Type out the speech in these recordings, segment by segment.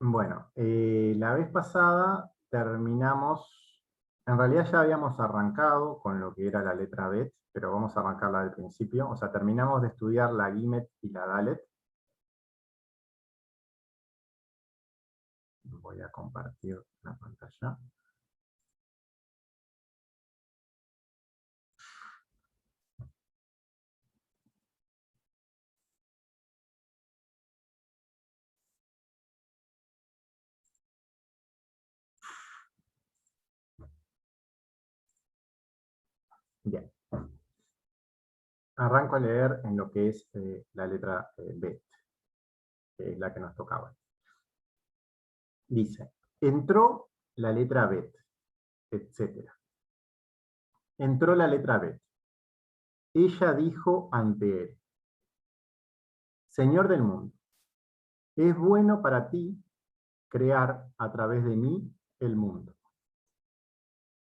Bueno, la vez pasada terminamos, en realidad ya habíamos arrancado con lo que era la letra Bet, pero vamos a arrancarla del principio. O sea, terminamos de estudiar la Guimet y la Dalet. Voy a compartir la pantalla. Bien. Arranco a leer en lo que es la letra Bet, que es la que nos tocaba. Dice, entró la letra Bet, etc. Entró la letra Bet. Ella dijo ante él, Señor del mundo, es bueno para ti crear a través de mí el mundo,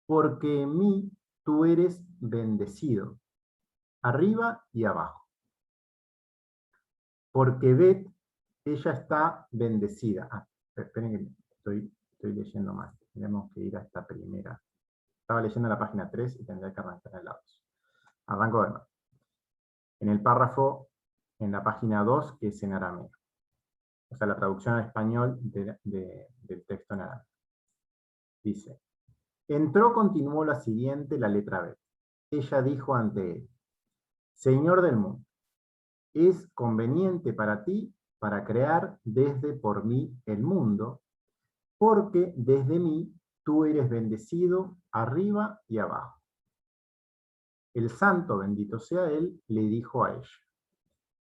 porque en mí tú eres bendecido, arriba y abajo. Porque Bet, ella está bendecida. Esperen que estoy leyendo mal. Tenemos que ir a esta primera. Estaba leyendo la página 3 y tendría que arrancar en el lado. Arranco de nuevo. En el párrafo, en la página 2, que es en arameo. O sea, la traducción al español del texto en arameo. Dice, entró, continuó la siguiente, la letra B. Ella dijo ante él, Señor del mundo, es conveniente para ti para crear desde por mí el mundo, porque desde mí tú eres bendecido arriba y abajo. El santo, bendito sea él, le dijo a ella,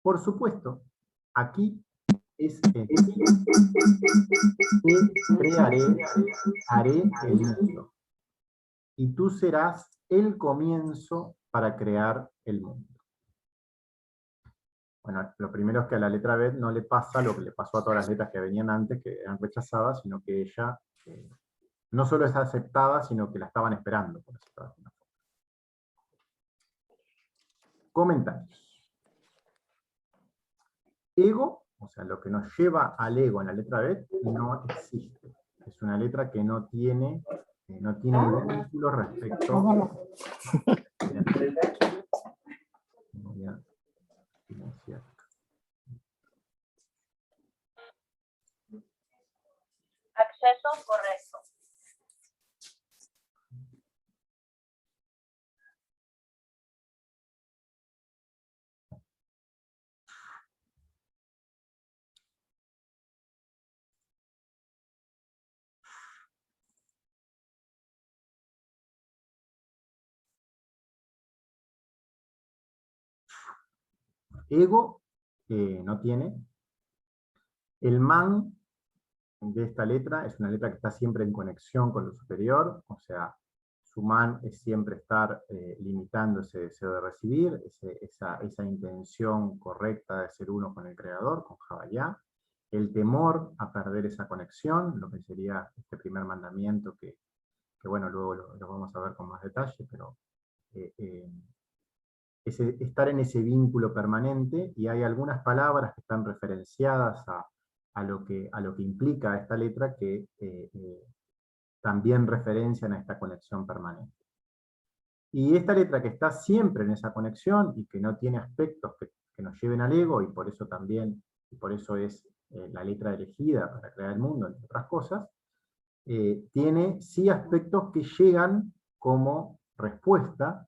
por supuesto, aquí es en ti que haré el mundo, y tú serás el comienzo para crear el mundo. Bueno, lo primero es que a la letra B no le pasa lo que le pasó a todas las letras que venían antes, que eran rechazadas, sino que ella no solo es aceptada, sino que la estaban esperando. Por decirlo de alguna forma. Comentarios. Ego, o sea, lo que nos lleva al ego en la letra B, no existe. Es una letra que no tiene vínculo respecto. Voy a silenciar. Acceso correcto. Ego no tiene. El man de esta letra es una letra que está siempre en conexión con lo superior, o sea, su man es siempre estar limitando ese deseo de recibir, esa intención correcta de ser uno con el creador, con Javayá, el temor a perder esa conexión, lo que sería este primer mandamiento que bueno, luego lo vamos a ver con más detalle, pero estar en ese vínculo permanente, y hay algunas palabras que están referenciadas a lo que implica esta letra que también referencian a esta conexión permanente. Y esta letra que está siempre en esa conexión y que no tiene aspectos que nos lleven al ego, y por eso también, y por eso es la letra elegida para crear el mundo, entre otras cosas, tiene sí aspectos que llegan como respuesta,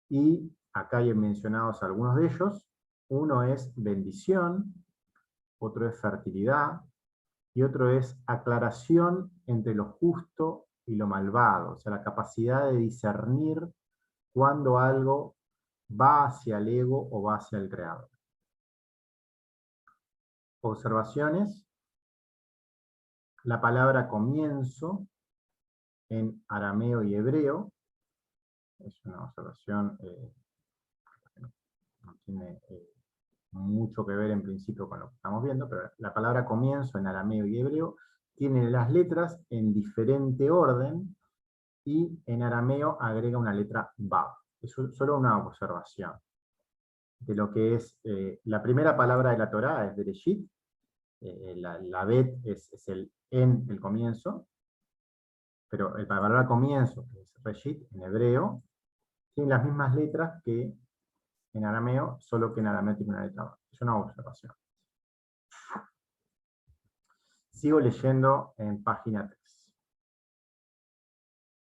y acá hay mencionados algunos de ellos. Uno es bendición, otro es fertilidad, y otro es aclaración entre lo justo y lo malvado, o sea, la capacidad de discernir cuando algo va hacia el ego o va hacia el creador. Observaciones. La palabra comienzo en arameo y hebreo es una observación que no tiene mucho que ver en principio con lo que estamos viendo, pero la palabra comienzo en arameo y hebreo tiene las letras en diferente orden, y en arameo agrega una letra Vav. Es solo una observación de lo que es la primera palabra de la Torá, es Bereshit, la bet es el en el comienzo, pero la palabra comienzo, que es reshit en hebreo, tiene las mismas letras que en arameo, solo que en arameo tiene una letra más. Es una observación. Sigo leyendo en página 3.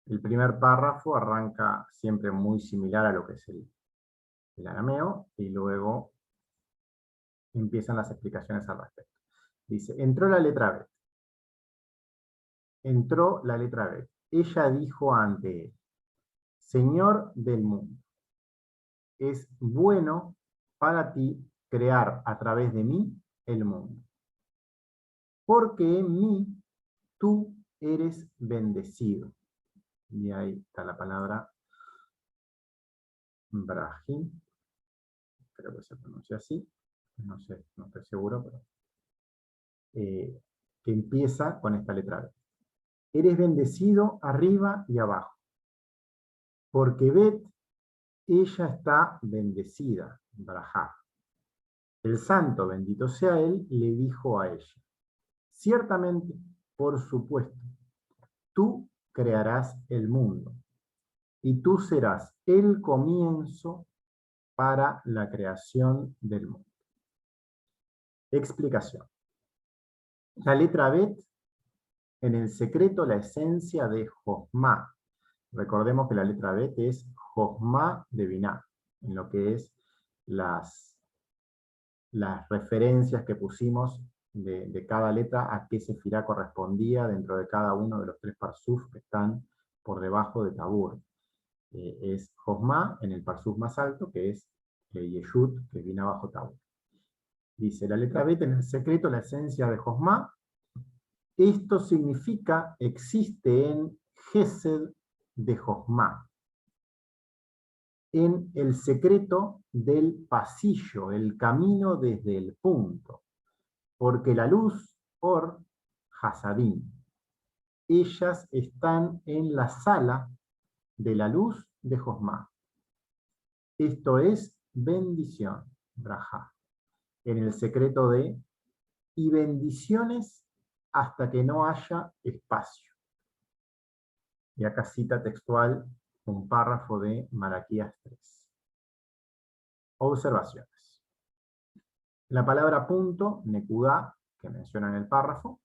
El primer párrafo arranca siempre muy similar a lo que es el arameo, y luego empiezan las explicaciones al respecto. Dice, entró la letra B. Entró la letra B. Ella dijo ante él, Señor del mundo, es bueno para ti crear a través de mí el mundo. Porque en mí tú eres bendecido. Y ahí está la palabra Brahim, creo que se pronuncia así, no sé, no estoy seguro, pero que empieza con esta letra B. Eres bendecido arriba y abajo, porque Bet, ella está bendecida, Brahá. El santo, bendito sea él, le dijo a ella, ciertamente, por supuesto, tú crearás el mundo, y tú serás el comienzo para la creación del mundo. Explicación. La letra Bet, en el secreto, la esencia de Josmá. Recordemos que la letra Bet es Josmá de Binah, en lo que es las referencias que pusimos de cada letra, a qué sefirá correspondía dentro de cada uno de los 3 parsuf que están por debajo de Tabur. Es Josmá en el parsuf más alto, que es Yeshut, que viene abajo Tabur. Dice, la letra Bet en el secreto, la esencia de Josmá. Esto significa, existe en Gesed de Josmá, en el secreto del pasillo, el camino desde el punto. Porque la luz, Or, Hasadim, ellas están en la sala de la luz de Josmá. Esto es bendición, Brajá, en el secreto de y bendiciones hasta que no haya espacio. Y acá cita textual un párrafo de Malaquías 3. Observaciones. La palabra punto, nekudá, que menciona en el párrafo,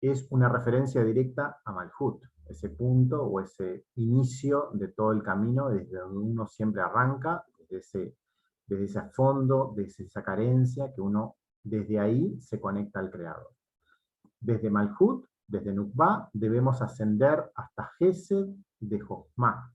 es una referencia directa a Malhut, ese punto o ese inicio de todo el camino desde donde uno siempre arranca, desde ese fondo, desde esa carencia que uno desde ahí se conecta al Creador. Desde Malhut, desde Nukba, debemos ascender hasta Gesed de Josmá.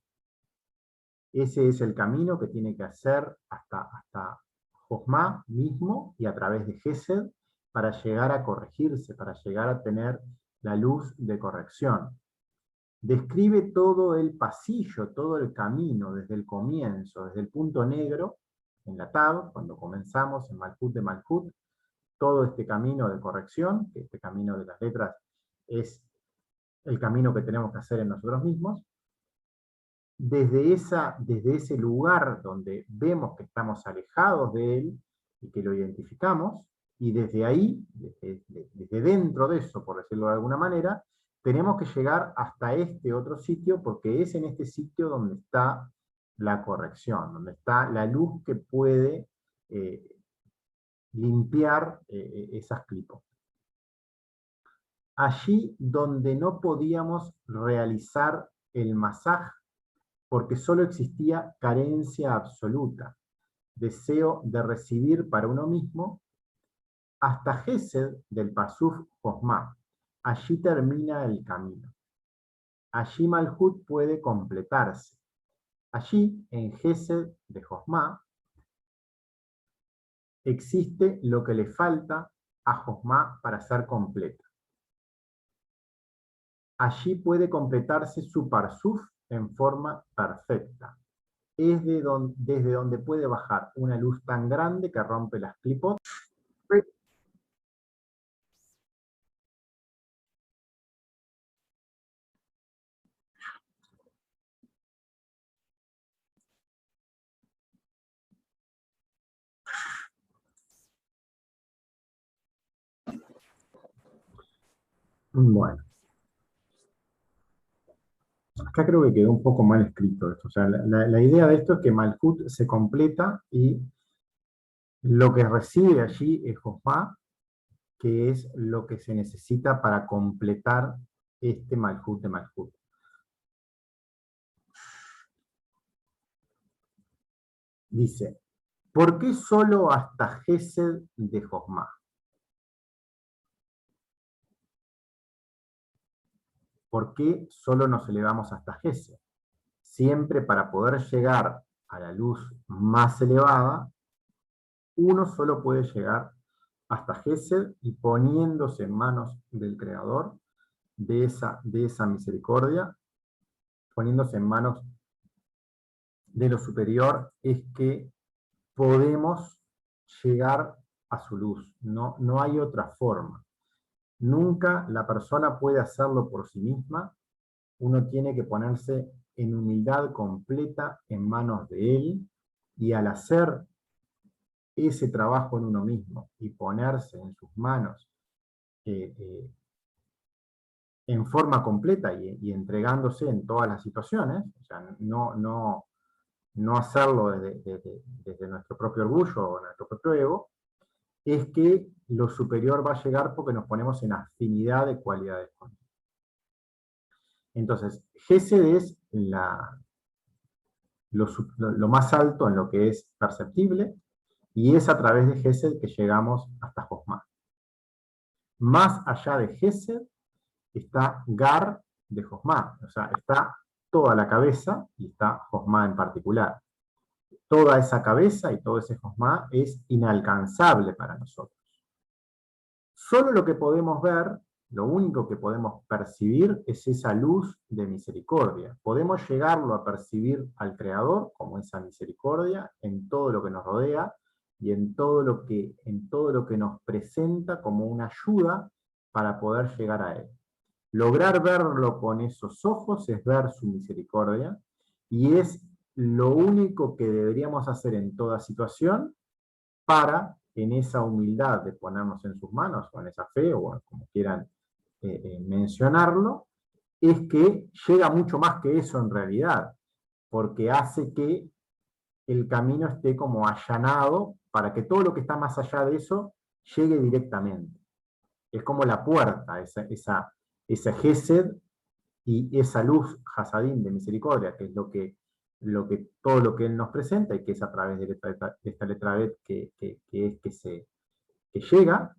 Ese es el camino que tiene que hacer hasta Josmá mismo y a través de Gesed para llegar a corregirse, para llegar a tener la luz de corrección. Describe todo el pasillo, todo el camino, desde el comienzo, desde el punto negro, en la Tab, cuando comenzamos en Malhut de Malhut, todo este camino de corrección, que este camino de las letras es el camino que tenemos que hacer en nosotros mismos, desde ese lugar donde vemos que estamos alejados de él y que lo identificamos, y desde ahí, desde dentro de eso, por decirlo de alguna manera, tenemos que llegar hasta este otro sitio, porque es en este sitio donde está la corrección, donde está la luz que puede limpiar esas clipos. Allí donde no podíamos realizar el masaj, porque solo existía carencia absoluta, deseo de recibir para uno mismo, hasta Gesed del Pasuf Josmá. Allí termina el camino. Allí Malhut puede completarse. Allí, en Gesed de Josmá, existe lo que le falta a Josmá para ser completa. Allí puede completarse su Parsuf en forma perfecta. Es desde donde puede bajar una luz tan grande que rompe las clipot. Bueno, acá creo que quedó un poco mal escrito esto. O sea, la idea de esto es que Malkut se completa y lo que recibe allí es Josma, que es lo que se necesita para completar este Malkut de Malkut. Dice, ¿por qué solo hasta Gesed de Josma? ¿Por qué solo nos elevamos hasta Gesed? Siempre para poder llegar a la luz más elevada, uno solo puede llegar hasta Gesed y poniéndose en manos del Creador de esa misericordia, poniéndose en manos de lo superior, es que podemos llegar a su luz. No, no hay otra forma. Nunca la persona puede hacerlo por sí misma. Uno tiene que ponerse en humildad completa en manos de él, y al hacer ese trabajo en uno mismo y ponerse en sus manos eh, eh, en forma completa y entregándose en todas las situaciones, o sea, no hacerlo desde nuestro propio orgullo o nuestro propio ego, es que lo superior va a llegar porque nos ponemos en afinidad de cualidades con él. Entonces, Gesed es lo más alto en lo que es perceptible, y es a través de Gesed que llegamos hasta Josma. Más allá de Gesed está Gar de Josma, o sea, está toda la cabeza y está Josma en particular. Toda esa cabeza y todo ese Josma es inalcanzable para nosotros. Solo lo que podemos ver, lo único que podemos percibir es esa luz de misericordia. Podemos llegarlo a percibir al Creador como esa misericordia en todo lo que nos rodea y en todo lo que nos presenta como una ayuda para poder llegar a Él. Lograr verlo con esos ojos es ver su misericordia, y es lo único que deberíamos hacer en toda situación para, en esa humildad de ponernos en sus manos, o en esa fe, o como quieran mencionarlo, es que llega mucho más que eso en realidad, porque hace que el camino esté como allanado para que todo lo que está más allá de eso llegue directamente. Es como la puerta, ese Gesed y esa luz Hasadín de misericordia, que es todo lo que Él nos presenta, y que es a través de esta letra Bet que llega,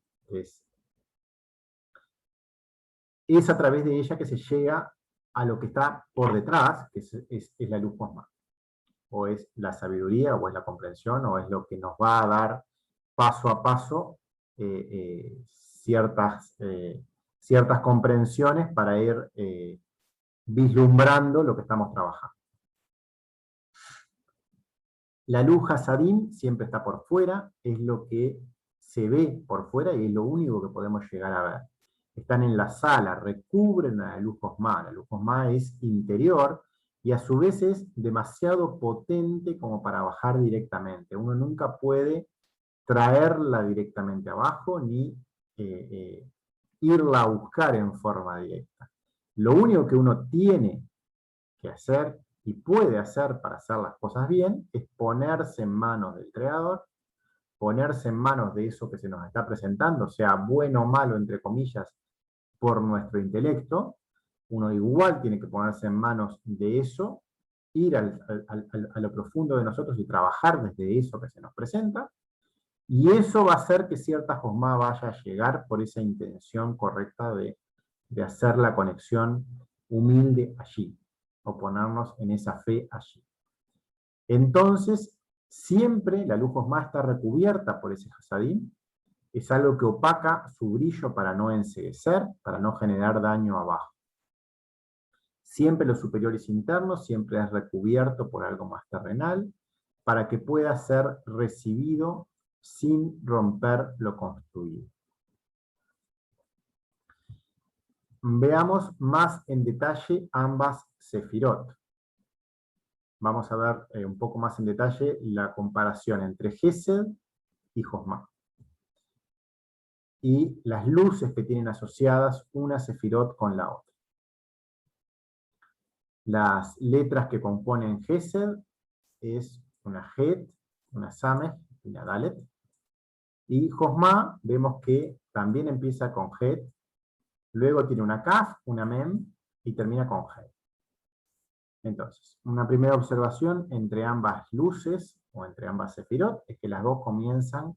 es a través de ella que se llega a lo que está por detrás, que es la luz Josma, o es la sabiduría, o es la comprensión, o es lo que nos va a dar paso a paso ciertas comprensiones para ir vislumbrando lo que estamos trabajando. La luz Hasadim siempre está por fuera, es lo que se ve por fuera y es lo único que podemos llegar a ver. Están en la sala, recubren a la luz Josma. La luz Josma es interior y a su vez es demasiado potente como para bajar directamente. Uno nunca puede traerla directamente abajo ni irla a buscar en forma directa. Lo único que uno tiene que hacer y puede hacer para hacer las cosas bien es ponerse en manos del Creador, ponerse en manos de eso que se nos está presentando, sea bueno o malo, entre comillas, por nuestro intelecto. Uno igual tiene que ponerse en manos de eso, ir a lo profundo de nosotros y trabajar desde eso que se nos presenta, y eso va a hacer que cierta Josma vaya a llegar por esa intención correcta de hacer la conexión humilde allí, o ponernos en esa fe allí. Entonces, siempre la luz Josma está recubierta por ese Hasadín, es algo que opaca su brillo para no enceguecer, para no generar daño abajo. Siempre lo superior es interno, siempre es recubierto por algo más terrenal, para que pueda ser recibido sin romper lo construido. Veamos más en detalle ambas sefirot. Vamos a ver un poco más en detalle la comparación entre Gesed y Josma. y las luces que tienen asociadas una sefirot con la otra. Las letras que componen Gesed es una Het, una Samech y una Dalet. Y Josma vemos que también empieza con Het, luego tiene una Kaf, una Mem, y termina con Het. Entonces, una primera observación entre ambas luces, o entre ambas sefirot, es que las dos comienzan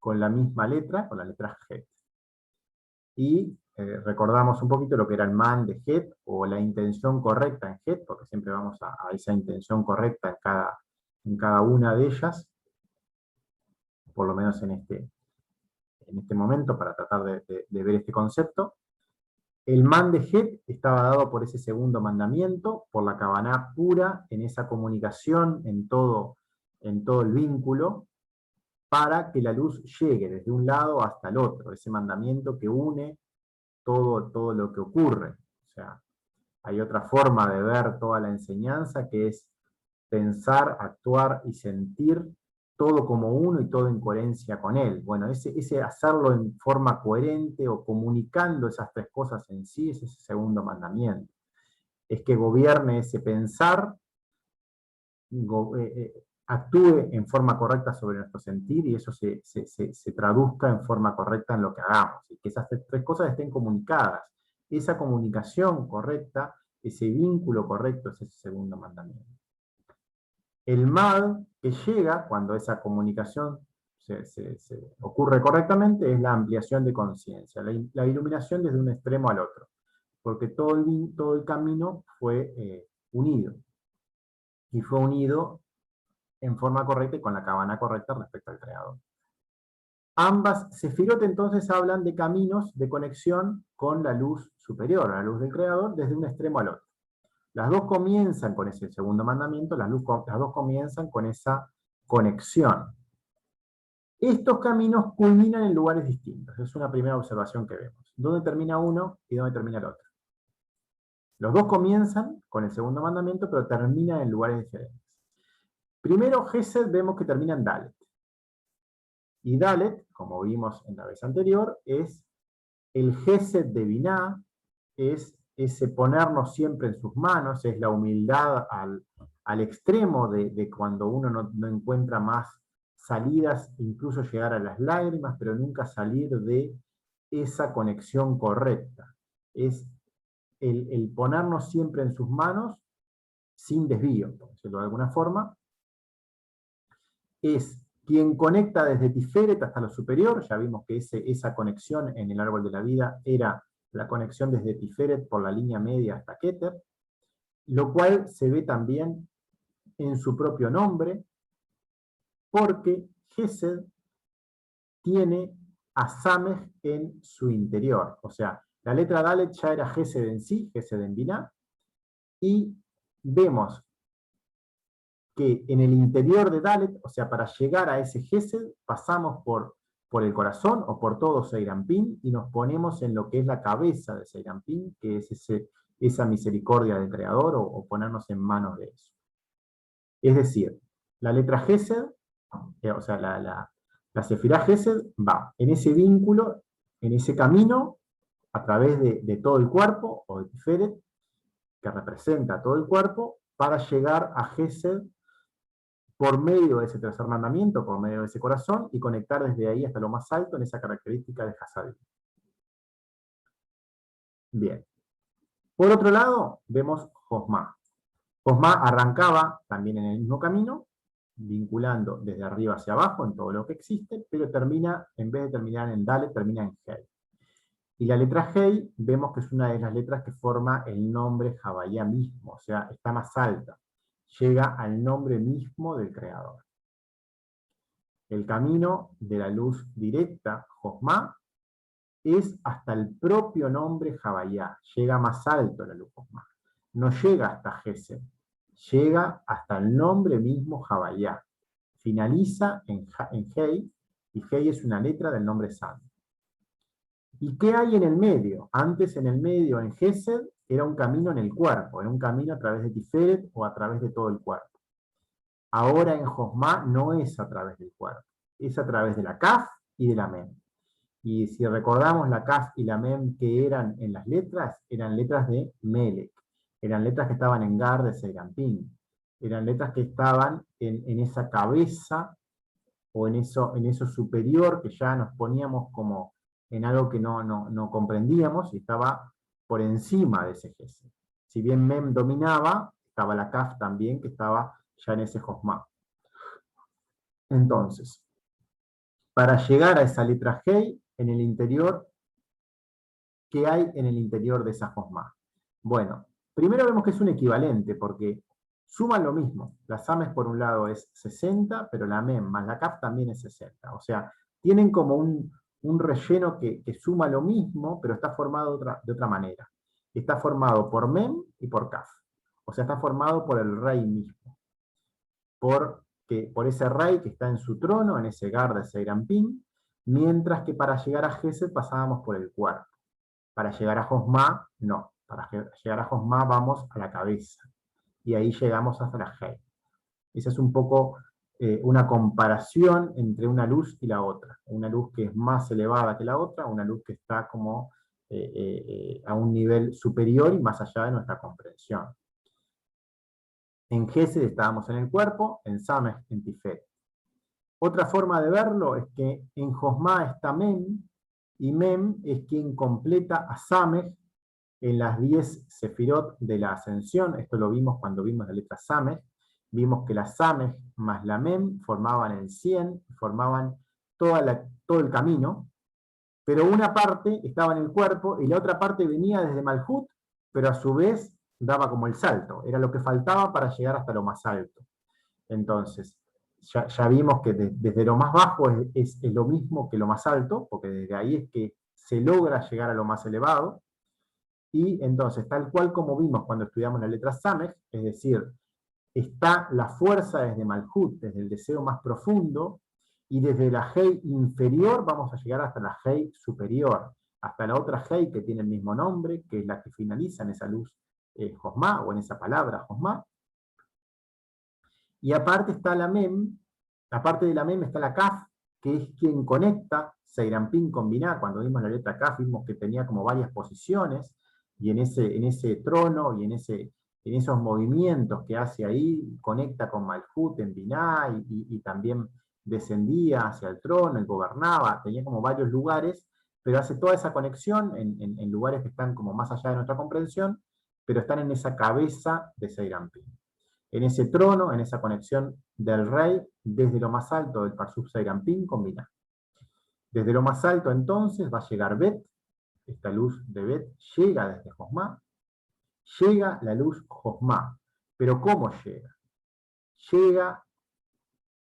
con la misma letra, con la letra Het. Y recordamos un poquito lo que era el man de Het, o la intención correcta en Het, porque siempre vamos a esa intención correcta en cada una de ellas, por lo menos en este momento, para tratar de ver este concepto. El man de Het estaba dado por ese segundo mandamiento, por la Kavaná pura, en esa comunicación, en todo el vínculo, para que la luz llegue desde un lado hasta el otro, ese mandamiento que une todo lo que ocurre. O sea, hay otra forma de ver toda la enseñanza, que es pensar, actuar y sentir todo como uno y todo en coherencia con él. Bueno, ese hacerlo en forma coherente o comunicando esas tres cosas en sí, es ese segundo mandamiento. Es que gobierne ese pensar, actúe en forma correcta sobre nuestro sentir, y eso se traduzca en forma correcta en lo que hagamos, y que esas tres cosas estén comunicadas. Esa comunicación correcta, ese vínculo correcto, es ese segundo mandamiento. El mad que llega cuando esa comunicación se ocurre correctamente es la ampliación de conciencia, la iluminación desde un extremo al otro, porque todo el camino fue unido, y fue unido en forma correcta y con la Kavaná correcta respecto al Creador. Ambas sefirot entonces hablan de caminos de conexión con la luz superior, la luz del Creador, desde un extremo al otro. Las dos comienzan con ese segundo mandamiento, las dos comienzan con esa conexión. Estos caminos culminan en lugares distintos, es una primera observación que vemos. ¿Dónde termina uno y dónde termina el otro? Los dos comienzan con el segundo mandamiento, pero terminan en lugares diferentes. Primero, Gesed vemos que termina en Dalet. Y Dalet, como vimos en la vez anterior, es el Gesed de Biná, es ese ponernos siempre en sus manos, es la humildad al extremo de cuando uno no encuentra más salidas, incluso llegar a las lágrimas, pero nunca salir de esa conexión correcta. Es el ponernos siempre en sus manos sin desvío, por decirlo de alguna forma. Es quien conecta desde Tiferet hasta lo superior. Ya vimos que esa conexión en el árbol de la vida era la conexión desde Tiferet por la línea media hasta Keter, lo cual se ve también en su propio nombre, porque Gesed tiene a Samech en su interior. O sea, la letra Dalet ya era Gesed en sí, Gesed en Biná, y vemos que en el interior de Dalet, o sea, para llegar a ese Gesed, pasamos por el corazón o por todo Seirampín, y nos ponemos en lo que es la cabeza de Seirampín, que es esa misericordia del Creador, o ponernos en manos de eso. Es decir, la letra Gesed, o sea, la Sefirá Gesed va en ese vínculo, en ese camino, a través de todo el cuerpo, o de Tiferet, que representa todo el cuerpo, para llegar a Gesed por medio de ese tercer mandamiento, por medio de ese corazón, y conectar desde ahí hasta lo más alto en esa característica de Hasadim. Bien. Por otro lado, vemos Josma. Josma arrancaba también en el mismo camino, vinculando desde arriba hacia abajo en todo lo que existe, pero termina, en vez de terminar en Dalet, termina en Hei. Y la letra Hei, vemos que es una de las letras que forma el nombre Havayá mismo, o sea, está más alta. Llega al nombre mismo del Creador. El camino de la luz directa, Josma, es hasta el propio nombre Havayá. Llega más alto la luz Josma. No llega hasta Gesed, llega hasta el nombre mismo Havayá. Finaliza en Hei, y Hei es una letra del nombre santo. ¿Y qué hay en el medio? Antes, en el medio, en Gesed, era un camino en el cuerpo, era un camino a través de Tiferet o a través de todo el cuerpo. Ahora en Josma no es a través del cuerpo, es a través de la Kaf y de la Mem. Y si recordamos la Kaf y la Mem que eran en las letras, eran letras de Melech, eran letras que estaban en Gar de Serampín, eran letras que estaban en esa cabeza, o en eso superior, que ya nos poníamos como en algo que no comprendíamos, y estaba por encima de ese Gesed. Si bien Mem dominaba, estaba la Kaf también, que estaba ya en ese Josma. Entonces, para llegar a esa letra Hei, en el interior, ¿qué hay en el interior de esa Josma? Bueno, primero vemos que es un equivalente, porque suman lo mismo. La Sames por un lado es 60, pero la Mem más la Kaf también es 60. O sea, tienen como un relleno que suma lo mismo, pero está formado de otra manera. Está formado por Mem y por Kaf. O sea, está formado por el rey mismo. Por ese rey que está en su trono, en ese Gar de Seirampín, mientras que para llegar a Gesed pasábamos por el cuerpo. Para llegar a Josma, no. Para llegar a Josma vamos a la cabeza. Y ahí llegamos hasta la Hei. Esa es un poco una comparación entre una luz y la otra. Una luz que es más elevada que la otra, una luz que está como a un nivel superior y más allá de nuestra comprensión. En Gesed estábamos en el cuerpo, en Samech en Tiferet. Otra forma de verlo es que en Josma está Mem, y Mem es quien completa a Samech en las 10 sefirot de la ascensión. Esto lo vimos cuando vimos la letra Samech. Vimos que la Samech más la Mem formaban el 100, formaban todo el camino, pero una parte estaba en el cuerpo y la otra parte venía desde Malhut, pero a su vez daba como el salto, era lo que faltaba para llegar hasta lo más alto. Entonces, ya vimos que desde lo más bajo es lo mismo que lo más alto, porque desde ahí es que se logra llegar a lo más elevado. Y entonces, tal cual como vimos cuando estudiamos la letra Samech, es decir, está la fuerza desde Malhut, desde el deseo más profundo, y desde la Hei inferior vamos a llegar hasta la Hei superior, hasta la otra Hei que tiene el mismo nombre, que es la que finaliza en esa luz Josma, o en esa palabra Josma. Y aparte está la Mem, aparte de la Mem está la Kaf, que es quien conecta Seirampín con Binah. Cuando vimos la letra Kaf vimos que tenía como varias posiciones, y en ese trono y en esos movimientos que hace ahí, conecta con Malhut en Binah, y también descendía hacia el trono y gobernaba, tenía como varios lugares, pero hace toda esa conexión en lugares que están como más allá de nuestra comprensión, pero están en esa cabeza de Seirampín. En ese trono, en esa conexión del rey, desde lo más alto del Parsub Seirampín con Binah. Desde lo más alto entonces va a llegar Bet, esta luz de Bet llega desde Josma, llega la luz Josma. Pero ¿cómo llega? Llega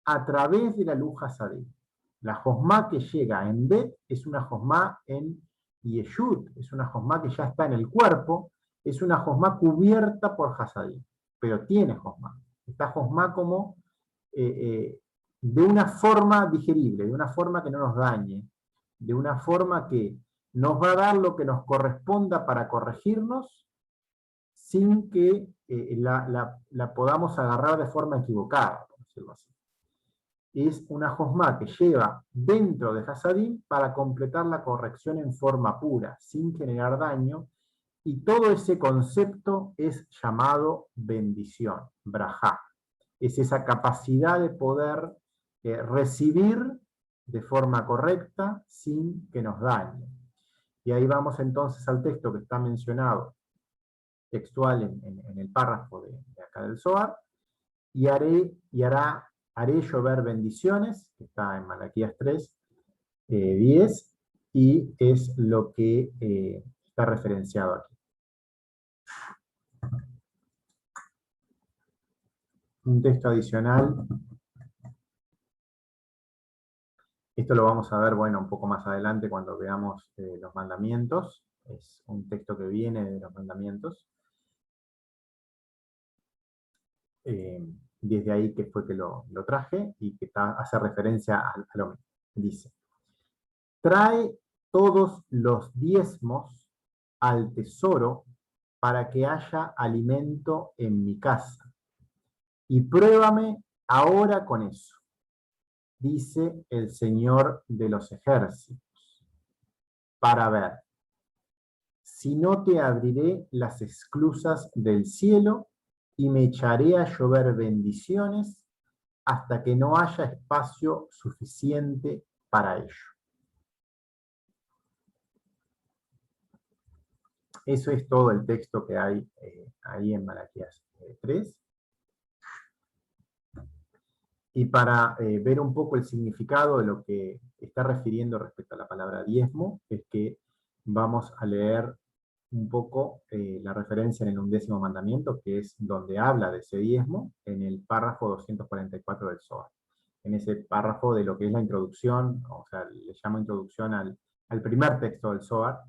a través de la luz Hasadí. La Josma que llega en Bet es una Josma en Yeshut, es una Josma que ya está en el cuerpo, es una Josma cubierta por Hasadí, pero tiene Josma. Está Josma como de una forma digerible, de una forma que no nos dañe, de una forma que nos va a dar lo que nos corresponda para corregirnos, sin que la podamos agarrar de forma equivocada, por decirlo así. Es una Josma que lleva dentro de Hasadim para completar la corrección en forma pura, sin generar daño, y todo ese concepto es llamado bendición, brajá. Es esa capacidad de poder recibir de forma correcta sin que nos dañe. Y ahí vamos entonces al texto que está mencionado textual en el párrafo de acá del Zohar, y haré llover bendiciones, que está en Malaquías 3, 10, y es lo que está referenciado aquí. Un texto adicional, esto lo vamos a ver, bueno, un poco más adelante cuando veamos los mandamientos, es un texto que viene de los mandamientos. Desde ahí que fue que lo traje, y que hace referencia a lo mismo. Dice: trae todos los diezmos al tesoro para que haya alimento en mi casa, y pruébame ahora con eso, dice el Señor de los ejércitos. para ver. Si no te abriré las esclusas del cielo y me echaré a llover bendiciones hasta que no haya espacio suficiente para ello. Eso es todo el texto que hay ahí en Malaquías 3. Y para ver un poco el significado de lo que está refiriendo respecto a la palabra diezmo, es que vamos a leer un poco la referencia en el 11º mandamiento, que es donde habla de ese diezmo, en el párrafo 244 del Zohar. En ese párrafo de lo que es la introducción, o sea, le llamo introducción al primer texto del Zohar,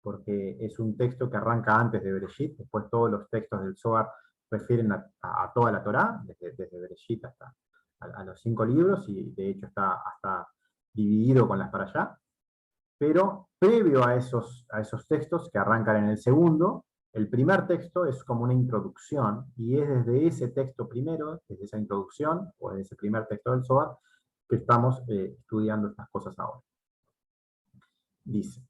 porque es un texto que arranca antes de Bereshit. Después todos los textos del Zohar refieren a toda la Torá, desde Bereshit hasta a los 5 libros, y de hecho está hasta dividido con las para allá. Pero previo a esos textos que arrancan en el segundo, el primer texto es como una introducción, y es desde ese texto primero, desde esa introducción, o desde ese primer texto del Zohar, que estamos estudiando estas cosas ahora. Dice: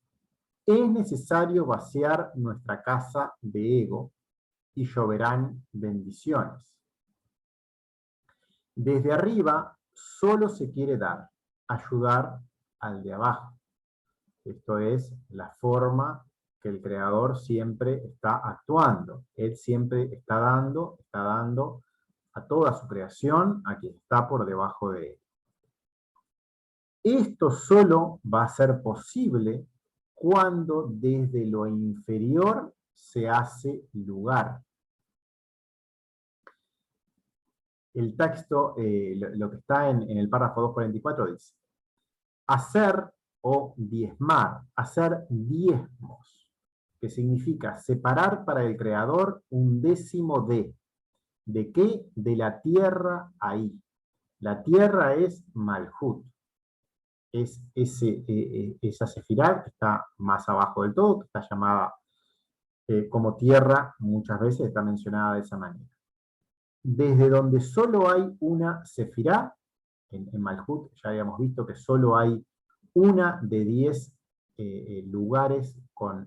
es necesario vaciar nuestra casa de ego, y lloverán bendiciones. Desde arriba solo se quiere dar, ayudar al de abajo. Esto es la forma que el Creador siempre está actuando. Él siempre está dando a toda su creación, a quien está por debajo de él. Esto solo va a ser posible cuando desde lo inferior se hace lugar. El texto, lo que está en el párrafo 244 dice: hacer o diezmar, hacer diezmos, que significa separar para el Creador un décimo ¿de qué? De la tierra ahí. La tierra es Malhut, es esa sefirá que está más abajo del todo, que está llamada como tierra, muchas veces está mencionada de esa manera. Desde donde solo hay una sefirá, en Malhut ya habíamos visto que solo hay una de 10 lugares con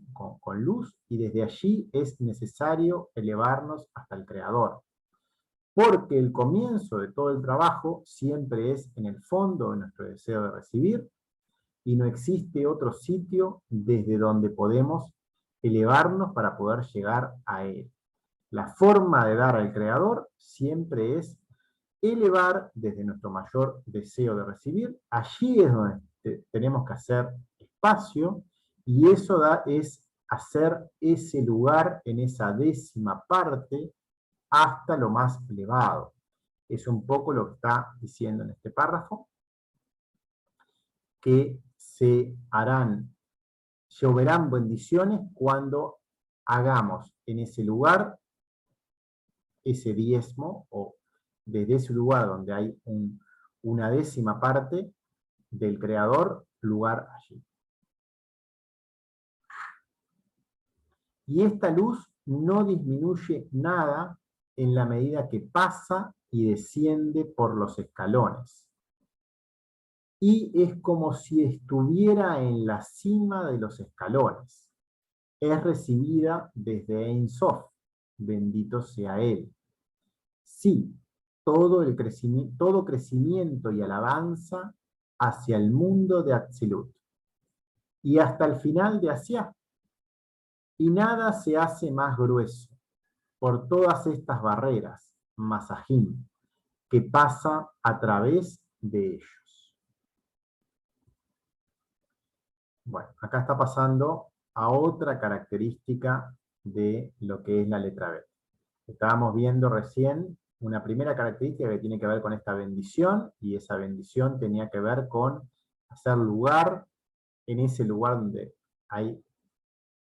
luz, y desde allí es necesario elevarnos hasta el Creador. Porque el comienzo de todo el trabajo siempre es en el fondo de nuestro deseo de recibir, y no existe otro sitio desde donde podemos elevarnos para poder llegar a Él. La forma de dar al Creador siempre es elevar desde nuestro mayor deseo de recibir. Allí es donde tenemos que hacer espacio, y eso es hacer ese lugar en esa décima parte hasta lo más elevado. Es un poco lo que está diciendo en este párrafo, que lloverán bendiciones cuando hagamos en ese lugar ese diezmo, o desde ese lugar donde hay una décima parte del Creador, lugar allí. Y esta luz no disminuye nada en la medida que pasa y desciende por los escalones. Y es como si estuviera en la cima de los escalones. Es recibida desde Ein Sof, bendito sea Él. Sí, todo crecimiento y alabanza hacia el mundo de Atzilut, y hasta el final de Asiá. Y nada se hace más grueso por todas estas barreras, Masajim, que pasa a través de ellos. Bueno, acá está pasando a otra característica de lo que es la letra B. Estábamos viendo recién una primera característica que tiene que ver con esta bendición, y esa bendición tenía que ver con hacer lugar en ese lugar donde hay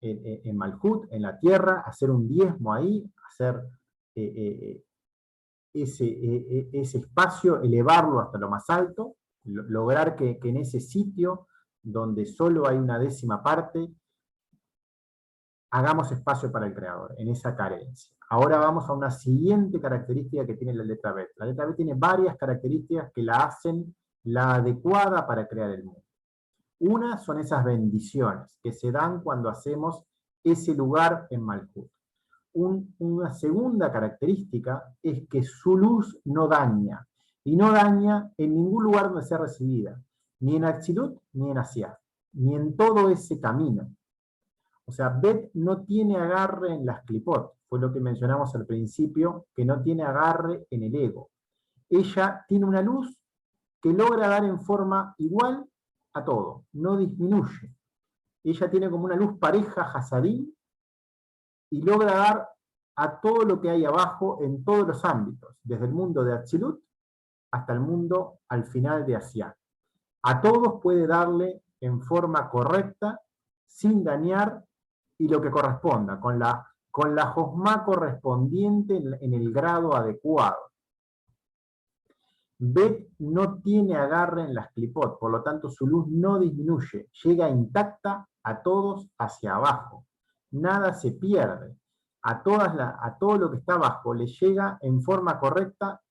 en Malhut, en la tierra, hacer un diezmo ahí, hacer ese espacio, elevarlo hasta lo más alto, lograr que en ese sitio donde solo hay una décima parte, hagamos espacio para el Creador, en esa carencia. Ahora vamos a una siguiente característica que tiene la letra B. La letra B tiene varias características que la hacen la adecuada para crear el mundo. Una son esas bendiciones que se dan cuando hacemos ese lugar en Malhut. Una segunda característica es que su luz no daña, y no daña en ningún lugar donde sea recibida, ni en Atzilut ni en Asiá, ni en todo ese camino. O sea, Bet no tiene agarre en las clipot, fue lo que mencionamos al principio, que no tiene agarre en el ego. Ella tiene una luz que logra dar en forma igual a todo, no disminuye. Ella tiene como una luz pareja Hasadim y logra dar a todo lo que hay abajo en todos los ámbitos, desde el mundo de Atzilut hasta el mundo al final de Asiá. A todos puede darle en forma correcta, sin dañar, y lo que corresponda, con la josma correspondiente en el grado adecuado. Bet no tiene agarre en las clipot, por lo tanto su luz no disminuye, llega intacta a todos hacia abajo. Nada se pierde. A todo lo que está abajo le llega en forma correcta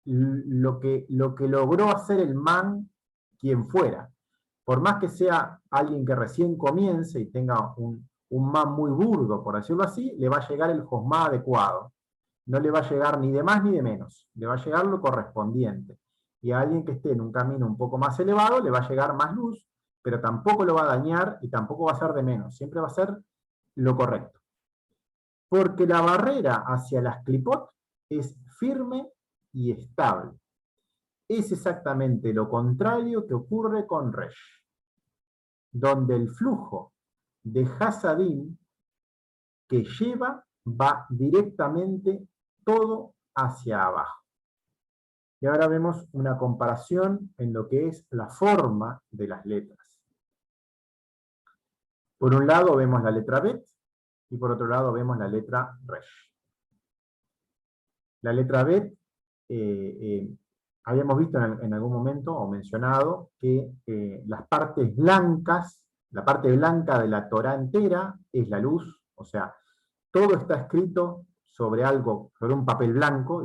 lo que logró hacer el man, quien fuera. Por más que sea alguien que recién comience y tenga un man muy burdo, por decirlo así, le va a llegar el josma adecuado. No le va a llegar ni de más ni de menos, le va a llegar lo correspondiente. Y a alguien que esté en un camino un poco más elevado, le va a llegar más luz, pero tampoco lo va a dañar y tampoco va a ser de menos, siempre va a ser lo correcto. Porque la barrera hacia las clipot es firme y estable. Es exactamente lo contrario que ocurre con Resh, donde el flujo de Hasadim que lleva va directamente todo hacia abajo. Y ahora vemos una comparación en lo que es la forma de las letras. Por un lado vemos la letra Bet, y por otro lado vemos la letra Resh. La letra Bet, habíamos visto en algún momento, o mencionado, que las partes blancas, la parte blanca de la Torá entera es la luz, o sea, todo está escrito sobre algo, sobre un papel blanco,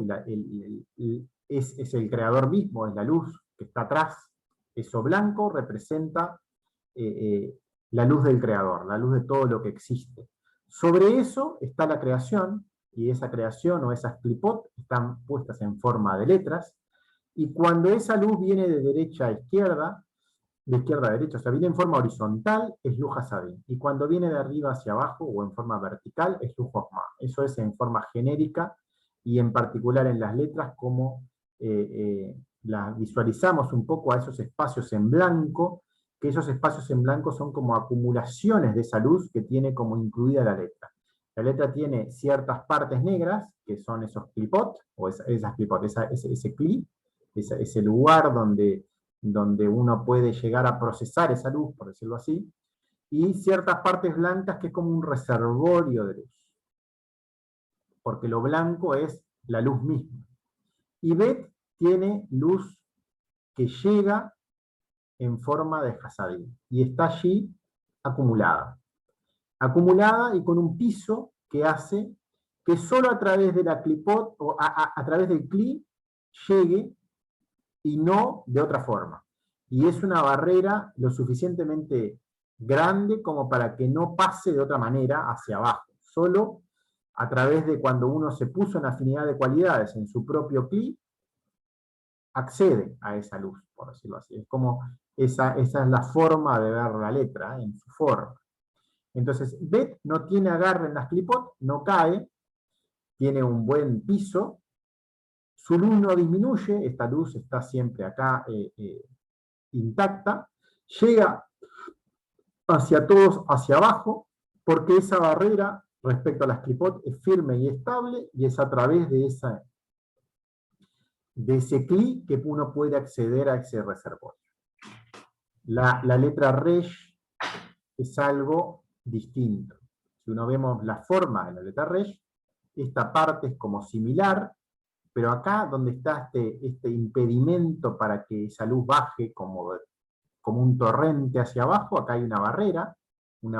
y es el creador mismo, es la luz que está atrás. Eso blanco representa la luz del creador, la luz de todo lo que existe. Sobre eso está la creación, y esa creación o esas clipot están puestas en forma de letras, y cuando esa luz viene de derecha a izquierda, de izquierda a derecha, o sea, viene en forma horizontal, es luz Hasadim, y cuando viene de arriba hacia abajo, o en forma vertical, es luz Josma. Eso es en forma genérica, y en particular en las letras, como las visualizamos un poco a esos espacios en blanco, que esos espacios en blanco son como acumulaciones de esa luz que tiene como incluida la letra. La letra tiene ciertas partes negras, que son esos clipot, o esas clipot, ese clip, ese lugar donde uno puede llegar a procesar esa luz, por decirlo así, y ciertas partes blancas que es como un reservorio de luz, porque lo blanco es la luz misma. Y Bet tiene luz que llega en forma de Hasadim, y está allí acumulada. Acumulada y con un piso que hace que solo a través de la clipot, o a través del cli, llegue, y no de otra forma. Y es una barrera lo suficientemente grande como para que no pase de otra manera hacia abajo. Solo a través de cuando uno se puso en afinidad de cualidades en su propio cli, accede a esa luz, por decirlo así. Es como esa es la forma de ver la letra, en su forma. Entonces, Bet no tiene agarre en las clipot, no cae, tiene un buen piso, su luz no disminuye, esta luz está siempre acá intacta, llega hacia todos, hacia abajo, porque esa barrera respecto a las clipot es firme y estable, y es a través de ese cli que uno puede acceder a ese reservorio. La letra Resh es algo distinto. Si uno vemos la forma de la letra Resh, esta parte es como similar, pero acá donde está este impedimento para que esa luz baje como un torrente hacia abajo, acá hay una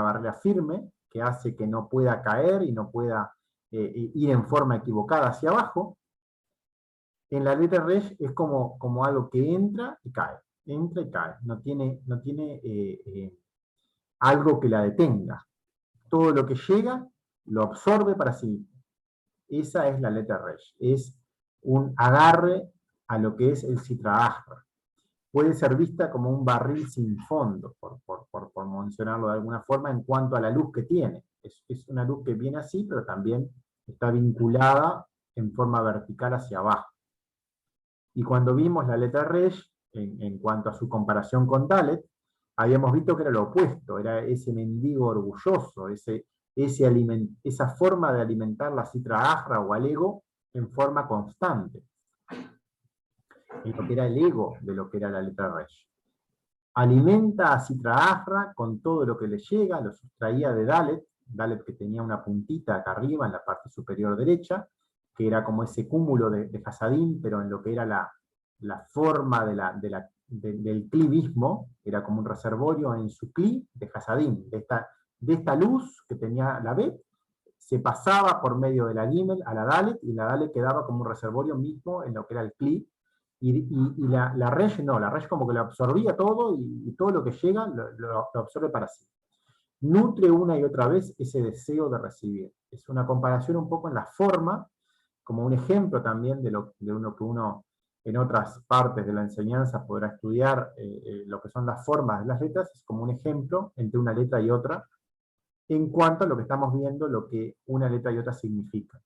barrera firme, que hace que no pueda caer y no pueda ir en forma equivocada hacia abajo. En la letra Resh es como algo que entra y cae. entra y cae, no tiene algo que la detenga. Todo lo que llega lo absorbe para sí. Esa es la letra Resh, es un agarre a lo que es el Sitra Achra. Puede ser vista como un barril sin fondo, por mencionarlo de alguna forma, en cuanto a la luz que tiene. Es una luz que viene así, pero también está vinculada en forma vertical hacia abajo. Y cuando vimos la letra Resh, en cuanto a su comparación con Dalet, habíamos visto que era lo opuesto, era ese mendigo orgulloso, esa forma de alimentar la Sitra Achra o al ego en forma constante, en lo que era el ego de lo que era la letra Resh. Alimenta a Sitra Achra con todo lo que le llega, lo sustraía de Dalet que tenía una puntita acá arriba en la parte superior derecha, que era como ese cúmulo de Hasadim, pero en lo que era la forma del clivismo, era como un reservorio en su cli de Hasadim, de esta luz que tenía la Bet, se pasaba por medio de la Gimel a la Dalet, y la Dalet quedaba como un reservorio mismo en lo que era el cli, y la Resh no, la Resh como que lo absorbía todo, y todo lo que llega lo absorbe para sí. Nutre una y otra vez ese deseo de recibir. Es una comparación un poco en la forma, como un ejemplo también de uno que uno en otras partes de la enseñanza podrá estudiar lo que son las formas de las letras, es como un ejemplo entre una letra y otra, en cuanto a lo que estamos viendo, lo que una letra y otra significan.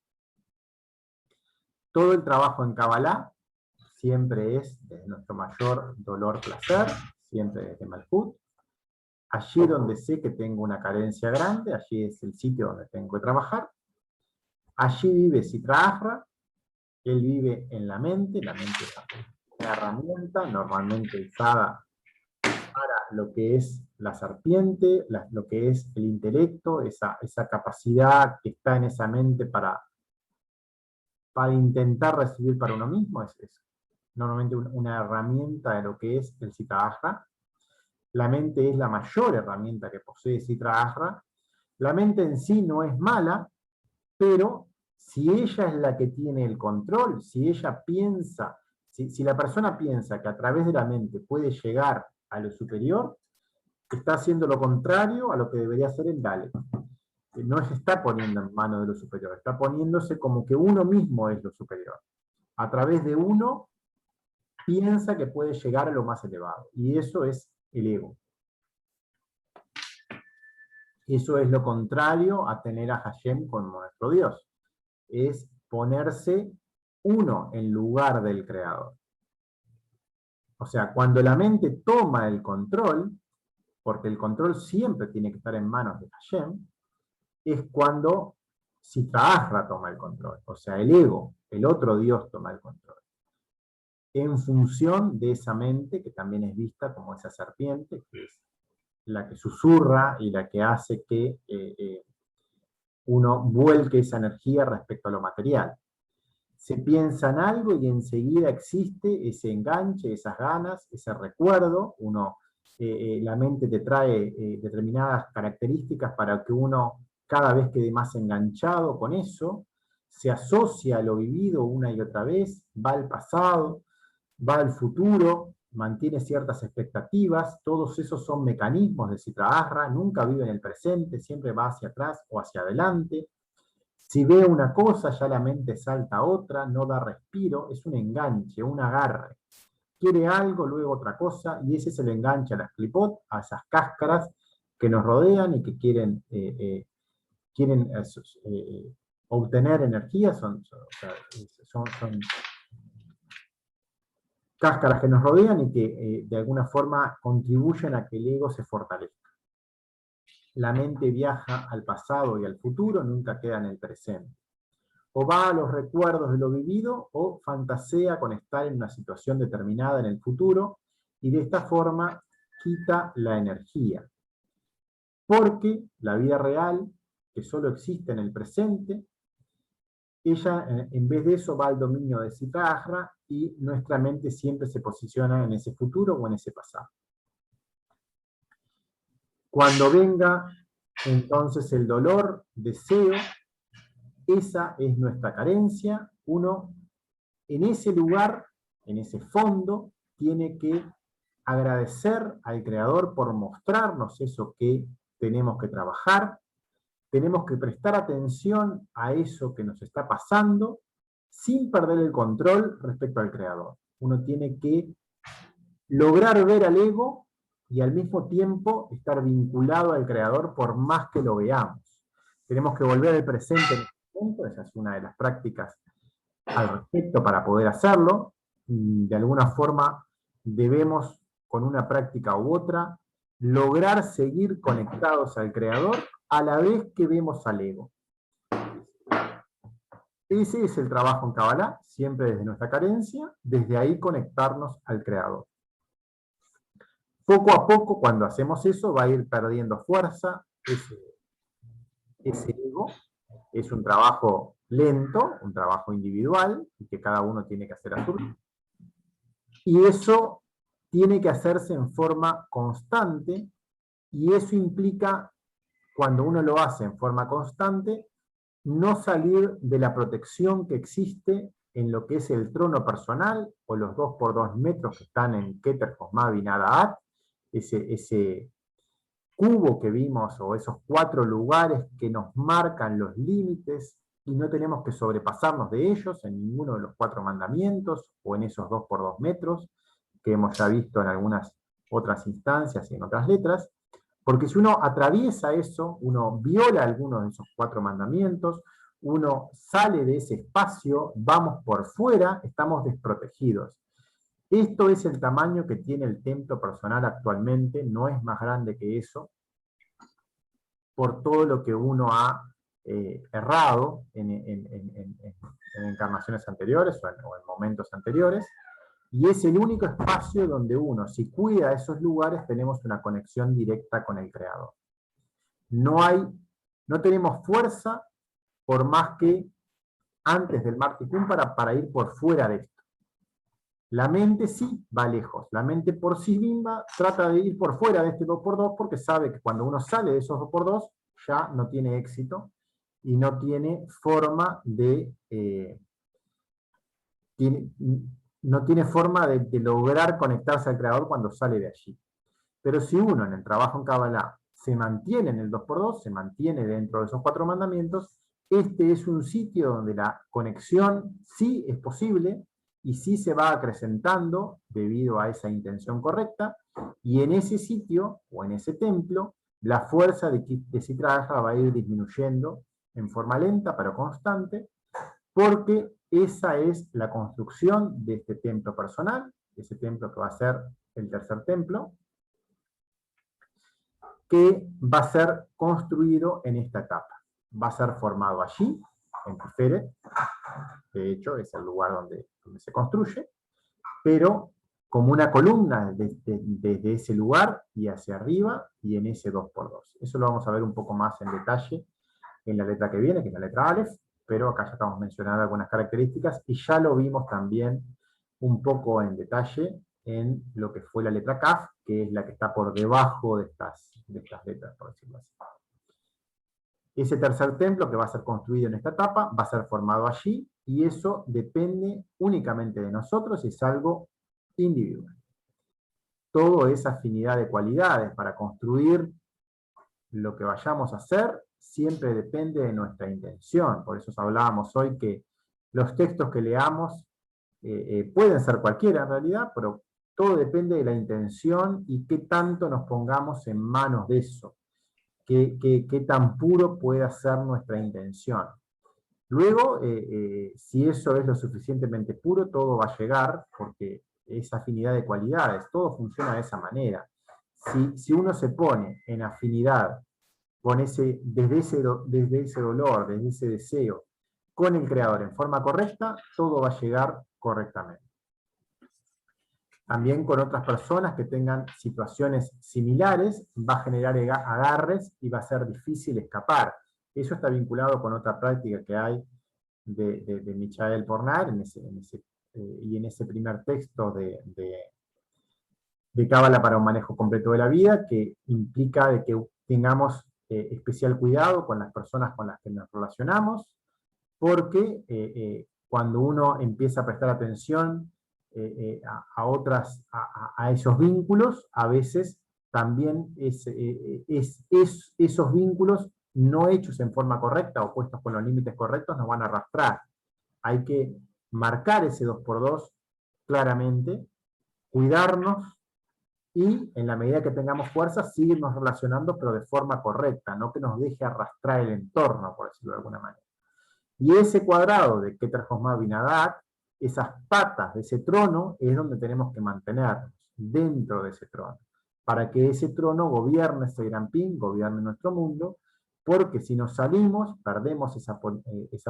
Todo el trabajo en Kabbalah siempre es desde nuestro mayor dolor placer, siempre desde Malkut. Allí donde sé que tengo una carencia grande, allí es el sitio donde tengo que trabajar. Allí vive Sitra Achra, él vive en la mente es una herramienta normalmente usada para lo que es la serpiente, lo que es el intelecto, esa capacidad que está en esa mente para intentar recibir para uno mismo, es normalmente una herramienta de lo que es el Sitra Achra. La mente es la mayor herramienta que posee Sitra Achra. La mente en sí no es mala, pero si ella es la que tiene el control, si ella piensa, si la persona piensa que a través de la mente puede llegar a lo superior, está haciendo lo contrario a lo que debería hacer el Dalet. No se está poniendo en manos de lo superior, está poniéndose como que uno mismo es lo superior. A través de uno piensa que puede llegar a lo más elevado, y eso es el ego. Eso es lo contrario a tener a Hashem como nuestro Dios. Es ponerse uno en lugar del Creador. O sea, cuando la mente toma el control, porque el control siempre tiene que estar en manos de Hashem, es cuando Sitra Achra toma el control. O sea, el ego, el otro Dios toma el control. En función de esa mente, que también es vista como esa serpiente, que es la que susurra y la que hace que uno vuelque esa energía respecto a lo material. Se piensa en algo y enseguida existe ese enganche, esas ganas, ese recuerdo. La mente te trae determinadas características para que uno cada vez quede más enganchado con eso, se asocia a lo vivido una y otra vez, va al pasado, va al futuro, mantiene ciertas expectativas. Todos esos son mecanismos de Sitra Achra, nunca vive en el presente, siempre va hacia atrás o hacia adelante. Si ve una cosa, ya la mente salta a otra, no da respiro, es un enganche, un agarre. Quiere algo, luego otra cosa, y ese es el enganche a las clipot, a esas cáscaras que nos rodean y que quieren obtener energía, son cáscaras que nos rodean y que de alguna forma contribuyen a que el ego se fortalezca. La mente viaja al pasado y al futuro, nunca queda en el presente. O va a los recuerdos de lo vivido, o fantasea con estar en una situación determinada en el futuro, y de esta forma quita la energía. Porque la vida real, que solo existe en el presente, ella en vez de eso va al dominio de Sitra Achra, y nuestra mente siempre se posiciona en ese futuro o en ese pasado. Cuando venga entonces el dolor, deseo, esa es nuestra carencia. Uno en ese lugar, en ese fondo, tiene que agradecer al Creador por mostrarnos eso que tenemos que trabajar, tenemos que prestar atención a eso que nos está pasando, sin perder el control respecto al Creador. Uno tiene que lograr ver al ego y al mismo tiempo estar vinculado al Creador por más que lo veamos. Tenemos que volver al presente en este momento, esa es una de las prácticas al respecto para poder hacerlo. De alguna forma debemos, con una práctica u otra, lograr seguir conectados al Creador a la vez que vemos al ego. Ese es el trabajo en Kabbalah, siempre desde nuestra carencia, desde ahí conectarnos al Creador. Poco a poco, cuando hacemos eso, va a ir perdiendo fuerza ese ego. Es un trabajo lento, un trabajo individual, y que cada uno tiene que hacer a su ritmo. Y eso tiene que hacerse en forma constante, y eso implica, cuando uno lo hace en forma constante, no salir de la protección que existe en lo que es el trono personal, o los 2x2 metros que están en Keter Josma Binadaat, ese cubo que vimos, o esos 4 lugares que nos marcan los límites, y no tenemos que sobrepasarnos de ellos en ninguno de los 4 mandamientos, o en esos 2x2 metros, que hemos ya visto en algunas otras instancias y en otras letras, porque si uno atraviesa eso, uno viola alguno de esos 4 mandamientos, uno sale de ese espacio, vamos por fuera, estamos desprotegidos. Esto es el tamaño que tiene el templo personal actualmente, no es más grande que eso, por todo lo que uno ha errado en encarnaciones anteriores o en momentos anteriores, y es el único espacio donde uno, si cuida esos lugares, tenemos una conexión directa con el Creador. No tenemos fuerza, por más que antes del Martikun, para ir por fuera de esto. La mente sí va lejos, la mente por sí misma trata de ir por fuera de este 2x2 porque sabe que cuando uno sale de esos 2x2 ya no tiene éxito y no tiene forma de lograr conectarse al Creador cuando sale de allí. Pero si uno en el trabajo en Kabbalah se mantiene en el 2x2, se mantiene dentro de esos 4 mandamientos, este es un sitio donde la conexión sí es posible, y sí se va acrecentando debido a esa intención correcta, y en ese sitio, o en ese templo, la fuerza de Sitra Achra va a ir disminuyendo en forma lenta, pero constante, porque esa es la construcción de este templo personal, ese templo que va a ser el tercer templo, que va a ser construido en esta etapa. Va a ser formado allí, en Tiferet, de hecho es el lugar donde se construye, pero como una columna desde ese lugar y hacia arriba y en ese 2x2. Eso lo vamos a ver un poco más en detalle en la letra que viene, que es la letra Aleph, pero acá ya estamos mencionando algunas características y ya lo vimos también un poco en detalle en lo que fue la letra Kaf, que es la que está por debajo de estas letras, por decirlo así. Ese tercer templo que va a ser construido en esta etapa va a ser formado allí, y eso depende únicamente de nosotros y es algo individual. Todo es afinidad de cualidades. Para construir lo que vayamos a hacer, siempre depende de nuestra intención. Por eso hablábamos hoy que los textos que leamos pueden ser cualquiera en realidad, pero todo depende de la intención y qué tanto nos pongamos en manos de eso. Qué tan puro pueda ser nuestra intención. Luego, si eso es lo suficientemente puro, todo va a llegar, porque es afinidad de cualidades, todo funciona de esa manera. Si uno se pone en afinidad desde ese dolor, desde ese deseo, con el Creador en forma correcta, todo va a llegar correctamente. También con otras personas que tengan situaciones similares, va a generar agarres y va a ser difícil escapar. Eso está vinculado con otra práctica que hay de Michael Pornar, y en ese primer texto de Cábala para un manejo completo de la vida, que implica de que tengamos especial cuidado con las personas con las que nos relacionamos, porque cuando uno empieza a prestar atención a esos vínculos, a veces también esos vínculos no hechos en forma correcta o puestos con los límites correctos nos van a arrastrar. Hay que marcar ese 2x2 claramente, cuidarnos y en la medida que tengamos fuerza seguirnos relacionando, pero de forma correcta, no que nos deje arrastrar el entorno, por decirlo de alguna manera. Y ese cuadrado de Keter Josma Binadat, esas patas de ese trono, es donde tenemos que mantenernos, dentro de ese trono, para que ese trono gobierne ese gran pin, gobierne nuestro mundo, porque si nos salimos, perdemos esa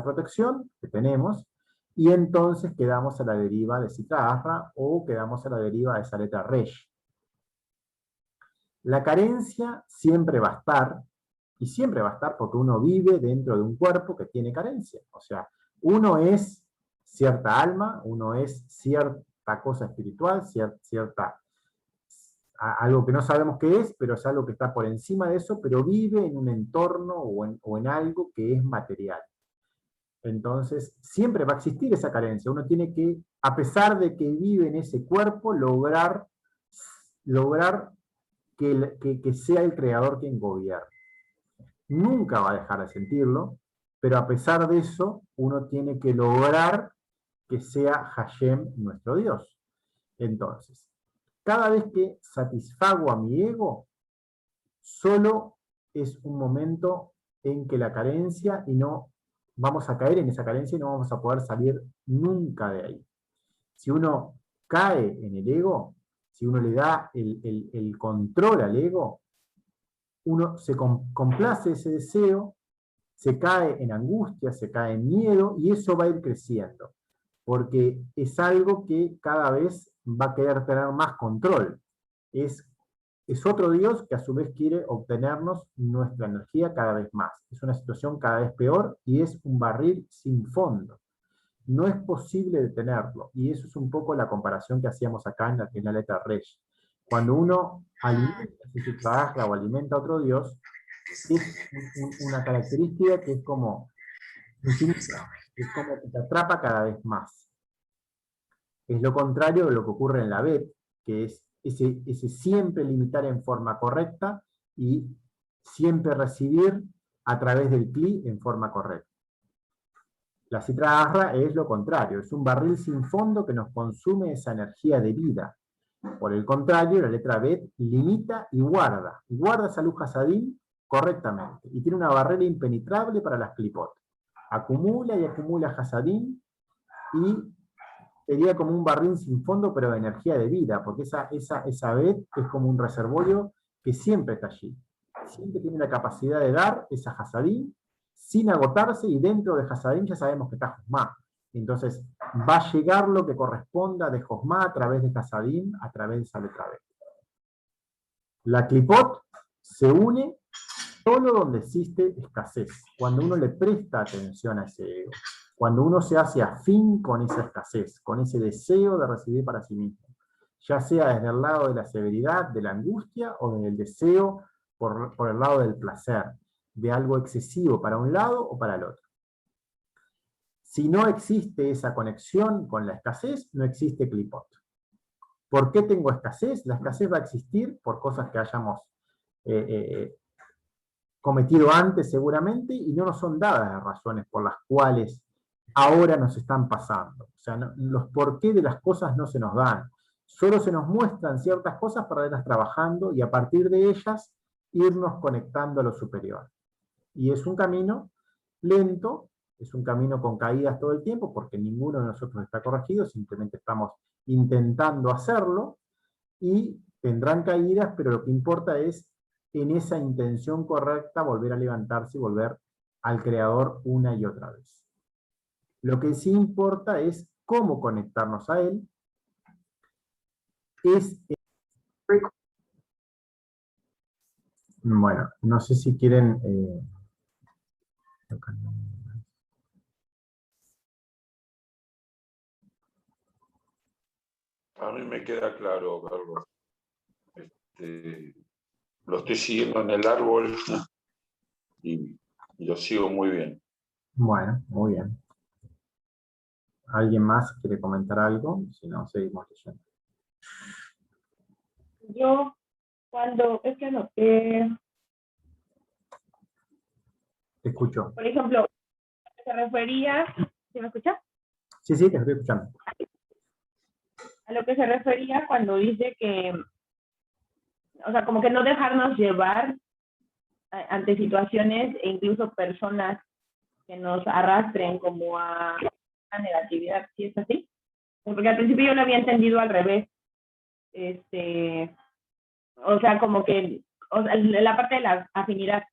protección que tenemos, y entonces quedamos a la deriva de Sitra Ahra, o quedamos a la deriva de esa letra Resh. La carencia siempre va a estar, y siempre va a estar porque uno vive dentro de un cuerpo que tiene carencia. O sea, uno es cierta alma, uno es cierta cosa espiritual, algo que no sabemos qué es, pero es algo que está por encima de eso, pero vive en un entorno o en algo que es material. Entonces, siempre va a existir esa carencia. Uno tiene que, a pesar de que vive en ese cuerpo, lograr que sea el creador quien gobierne. Nunca va a dejar de sentirlo, pero a pesar de eso, uno tiene que lograr que sea Hashem nuestro Dios. Entonces, cada vez que satisfago a mi ego, solo es un momento en que la carencia, y no vamos a caer en esa carencia y no vamos a poder salir nunca de ahí. Si uno cae en el ego, si uno le da el control al ego, uno se complace ese deseo, se cae en angustia, se cae en miedo, y eso va a ir creciendo, porque es algo que cada vez va a querer tener más control. Es otro Dios que a su vez quiere obtenernos nuestra energía cada vez más. Es una situación cada vez peor y es un barril sin fondo. No es posible detenerlo, y eso es un poco la comparación que hacíamos acá en la letra Resh. Cuando uno alimenta su trabajo o alimenta a otro Dios, es una característica que es como infinita, es como que te atrapa cada vez más. Es lo contrario de lo que ocurre en la Bet, que es ese siempre limitar en forma correcta y siempre recibir a través del Kli en forma correcta. La Sitra Ahra es lo contrario, es un barril sin fondo que nos consume esa energía de vida. Por el contrario, la letra Bet limita y guarda esa luz Hasadim correctamente, y tiene una barrera impenetrable para las Klipot. Acumula y acumula Hasadim, y sería como un barril sin fondo, pero de energía de vida, porque esa Bet es como un reservorio que siempre está allí. Siempre tiene la capacidad de dar esa Hasadim sin agotarse, y dentro de Hasadim ya sabemos que está Josma. Entonces va a llegar lo que corresponda de Josma a través de Hasadim, a través de esa letra Bet. La Klipot se une solo donde existe escasez, cuando uno le presta atención a ese ego, cuando uno se hace afín con esa escasez, con ese deseo de recibir para sí mismo, ya sea desde el lado de la severidad, de la angustia, o desde el deseo por el lado del placer, de algo excesivo para un lado o para el otro. Si no existe esa conexión con la escasez, no existe Klipot. ¿Por qué tengo escasez? La escasez va a existir por cosas que hayamos cometido antes seguramente, y no nos son dadas las razones por las cuales ahora nos están pasando. O sea, los porqué de las cosas no se nos dan. Solo se nos muestran ciertas cosas para irlas trabajando, y a partir de ellas irnos conectando a lo superior. Y es un camino lento, es un camino con caídas todo el tiempo, porque ninguno de nosotros está corregido, simplemente estamos intentando hacerlo, y tendrán caídas, pero lo que importa es, en esa intención correcta, volver a levantarse y volver al Creador una y otra vez. Lo que sí importa es cómo conectarnos a Él. Bueno, no sé si quieren... A mí me queda claro, Carlos. Lo estoy siguiendo en el árbol y lo sigo muy bien. Bueno, muy bien. ¿Alguien más quiere comentar algo? Si no, seguimos leyendo. Yo, cuando es que noté, Te escucho. por ejemplo, se refería, ¿se me escucha? Sí, sí, te estoy escuchando. A lo que se refería cuando dice que, o sea, como que no dejarnos llevar ante situaciones e incluso personas que nos arrastren como a la negatividad, ¿sí es así? Porque al principio yo lo había entendido al revés, o sea, como que, o sea, la parte de la afinidad,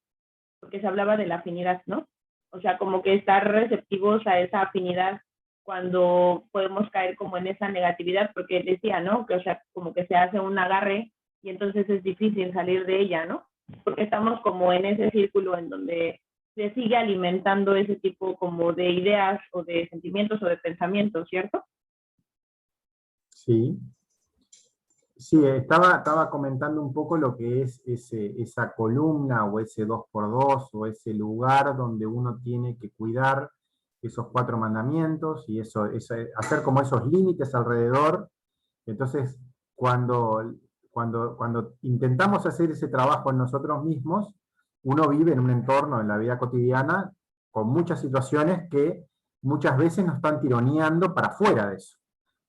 porque se hablaba de la afinidad, ¿no? O sea, como que estar receptivos a esa afinidad cuando podemos caer como en esa negatividad, porque decía, ¿no? Que, o sea, como que se hace un agarre y entonces es difícil salir de ella, ¿no? Porque estamos como en ese círculo en donde se sigue alimentando ese tipo como de ideas o de sentimientos o de pensamientos, ¿cierto? Sí. Sí, estaba comentando un poco lo que es esa columna o ese 2x2 o ese lugar donde uno tiene que cuidar esos 4 mandamientos y hacer como esos límites alrededor. Entonces, cuando intentamos hacer ese trabajo en nosotros mismos, uno vive en un entorno, en la vida cotidiana, con muchas situaciones que muchas veces nos están tironeando para afuera de eso,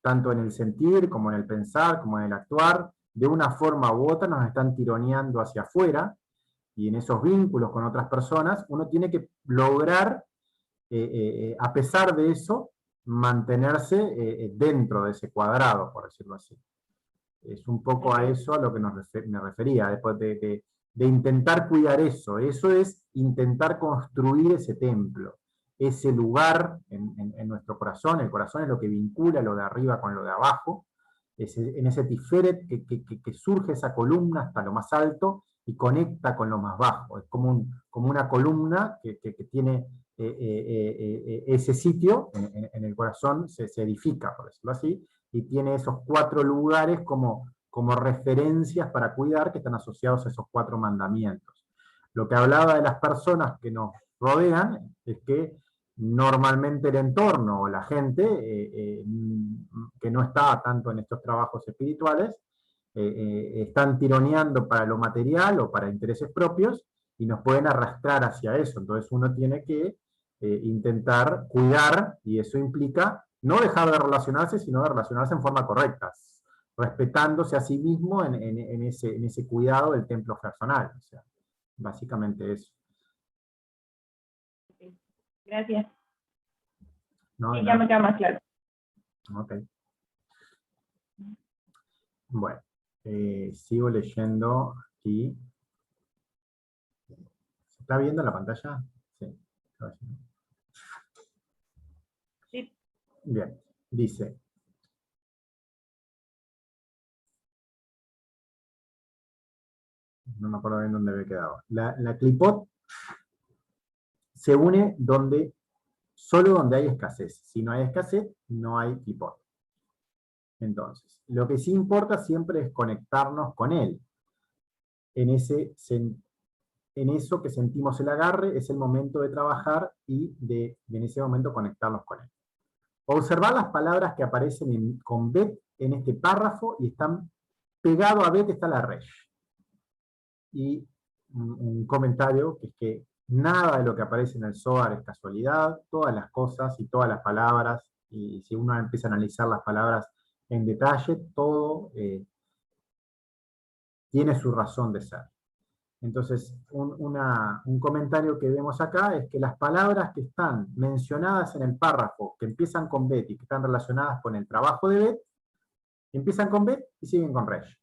tanto en el sentir, como en el pensar, como en el actuar, de una forma u otra nos están tironeando hacia afuera, y en esos vínculos con otras personas, uno tiene que lograr, a pesar de eso, mantenerse dentro de ese cuadrado, por decirlo así. Es un poco a eso a lo que me refería, después de intentar cuidar eso. Eso es intentar construir ese templo, ese lugar en nuestro corazón. El corazón es lo que vincula lo de arriba con lo de abajo. En ese tiferet que surge esa columna hasta lo más alto y conecta con lo más bajo. Es como una columna que tiene ese sitio en el corazón, se edifica, por decirlo así, y tiene esos 4 lugares como referencias para cuidar que están asociados a esos 4 mandamientos. Lo que hablaba de las personas que nos rodean es que normalmente el entorno o la gente que no está tanto en estos trabajos espirituales están tironeando para lo material o para intereses propios y nos pueden arrastrar hacia eso. Entonces uno tiene que intentar cuidar, y eso implica no dejar de relacionarse, sino de relacionarse en forma correcta, respetándose a sí mismo en ese cuidado del templo personal. O sea, básicamente eso. Gracias. ¿No? Sí, ya me queda más claro. Ok. Bueno, sigo leyendo aquí. ¿Se está viendo la pantalla? Sí. Sí. Bien, dice: no me acuerdo bien dónde había quedado. La clipot se une solo donde hay escasez. Si no hay escasez, no hay clipot. Entonces, lo que sí importa siempre es conectarnos con él. En eso que sentimos el agarre, es el momento de trabajar y en ese momento conectarnos con él. Observar las palabras que aparecen con bet en este párrafo, y están pegado a bet está la resh. Y un comentario que es que nada de lo que aparece en el Zohar es casualidad, todas las cosas y todas las palabras, y si uno empieza a analizar las palabras en detalle, todo tiene su razón de ser. Entonces, un comentario que vemos acá es que las palabras que están mencionadas en el párrafo, que empiezan con bet y que están relacionadas con el trabajo de bet, empiezan con bet y siguen con resh.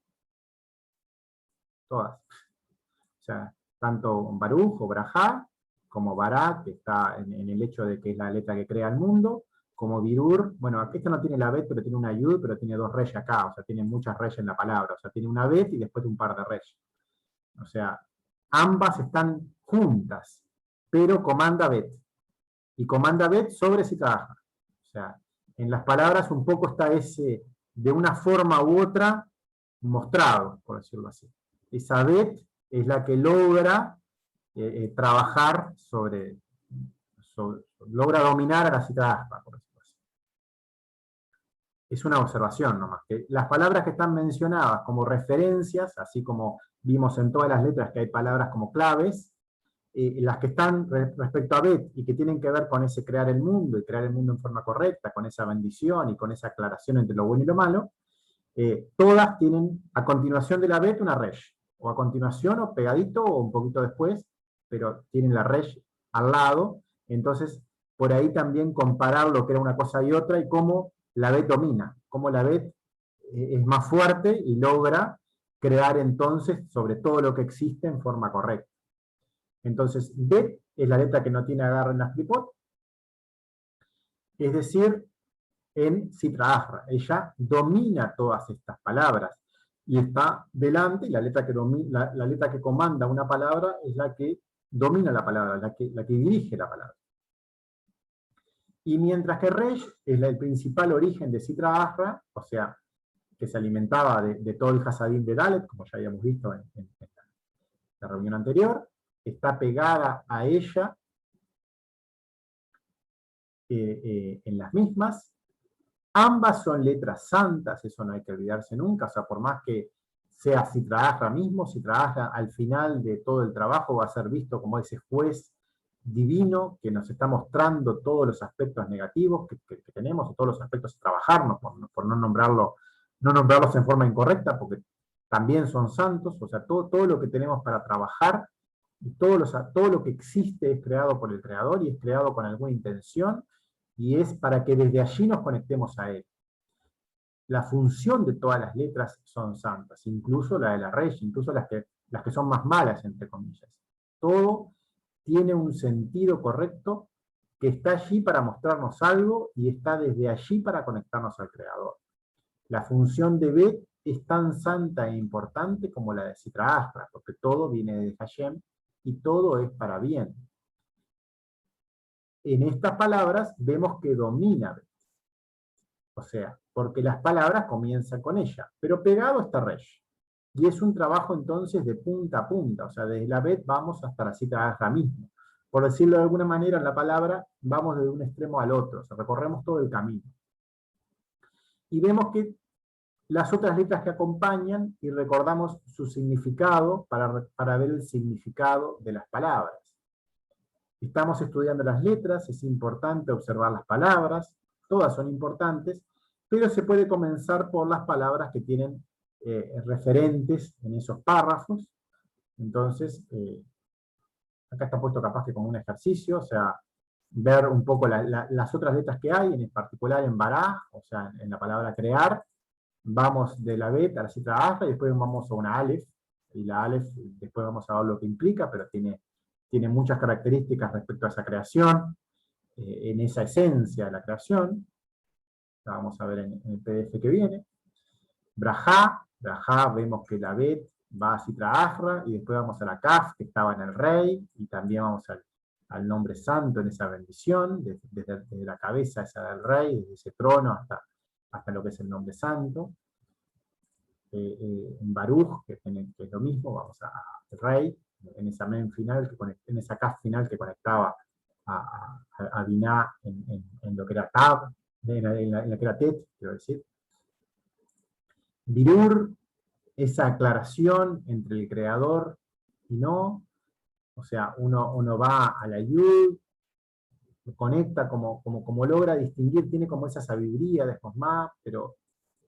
Todas. O sea, tanto Baruch o Brajá, como Bará, que está en el hecho de que es la letra que crea el mundo, como Birur, bueno, aquí esta no tiene la bet, pero tiene una yud, pero tiene 2 resh acá, o sea, tiene muchas resh en la palabra, o sea, tiene una bet y después un par de resh. O sea, ambas están juntas, pero comanda bet. Y comanda bet sobre si trabaja. O sea, en las palabras un poco está ese, de una forma u otra, mostrado, por decirlo así. Esa bet es la que logra trabajar logra dominar a la cita aspa, por decirlo así. es una observación nomás, que las palabras que están mencionadas como referencias, así como vimos en todas las letras que hay palabras como claves, las que están respecto a Bet y que tienen que ver con ese crear el mundo, y crear el mundo en forma correcta, con esa bendición y con esa aclaración entre lo bueno y lo malo, todas tienen a continuación de la Bet una resh, o a continuación o pegadito o un poquito después, pero tienen la resh al lado. Entonces por ahí también comparar lo que era una cosa y otra, y cómo la Bet domina, cómo la Bet es más fuerte y logra crear entonces sobre todo lo que existe en forma correcta. Entonces, Bet es la letra que no tiene agarre en la clipot, es decir, en Sitra Achra. Ella domina todas estas palabras, y está delante, y la letra la letra que comanda una palabra es la que domina la palabra, la que dirige la palabra. Y mientras que Resh es el principal origen de Sitra Achra, o sea, que se alimentaba de todo el Hasadim de Dalet, como ya habíamos visto en la reunión anterior, está pegada a ella en las mismas. Ambas son letras santas, eso no hay que olvidarse nunca, o sea, por más que sea Sitra Achra mismo, Sitra Achra al final de todo el trabajo va a ser visto como ese juez divino que nos está mostrando todos los aspectos negativos que tenemos, o todos los aspectos a trabajarnos, por no nombrarlos en forma incorrecta, porque también son santos, o sea, todo lo que tenemos para trabajar, y todo lo que existe es creado por el Creador, y es creado con alguna intención, y es para que desde allí nos conectemos a Él. La función de todas las letras son santas, incluso la de la Resh, incluso las que son más malas, entre comillas. Todo tiene un sentido correcto que está allí para mostrarnos algo, y está desde allí para conectarnos al Creador. La función de Bet es tan santa e importante como la de Sitra Achra, porque todo viene de Hashem, y todo es para bien. En estas palabras vemos que domina Bet. O sea, porque las palabras comienzan con ella, pero pegado está Resh. Y es un trabajo entonces de punta a punta, o sea, desde la Bet vamos hasta la Sitra Achra mismo. Por decirlo de alguna manera, en la palabra vamos de un extremo al otro, o sea, recorremos todo el camino. Y vemos que las otras letras que acompañan, y recordamos su significado para ver el significado de las palabras. Estamos estudiando las letras, es importante observar las palabras, todas son importantes, pero se puede comenzar por las palabras que tienen referentes en esos párrafos. Entonces, acá está puesto capaz que como un ejercicio, o sea, ver un poco las otras letras que hay, en particular en Bará, o sea, en la palabra crear. Vamos de la Bet a la Sitra Achra, y después vamos a una Aleph, y la Aleph después vamos a ver lo que implica, pero tiene muchas características respecto a esa creación, en esa esencia de la creación. La vamos a ver en el PDF que viene. Brajá, vemos que la Bet va a Sitra Achra, y después vamos a la Kaf, que estaba en el rey, y también vamos al nombre santo en esa bendición, desde la cabeza esa del rey, desde ese trono hasta lo que es el nombre santo. En Baruch, que es lo mismo, vamos al rey, en esa men final, en esa Kaf final que conectaba a Binah en lo que era Tab, en la que era Tet, quiero decir. Birur, esa aclaración entre el creador y no, o sea, uno va a la Yud, conecta como logra distinguir, tiene como esa sabiduría de Josma, pero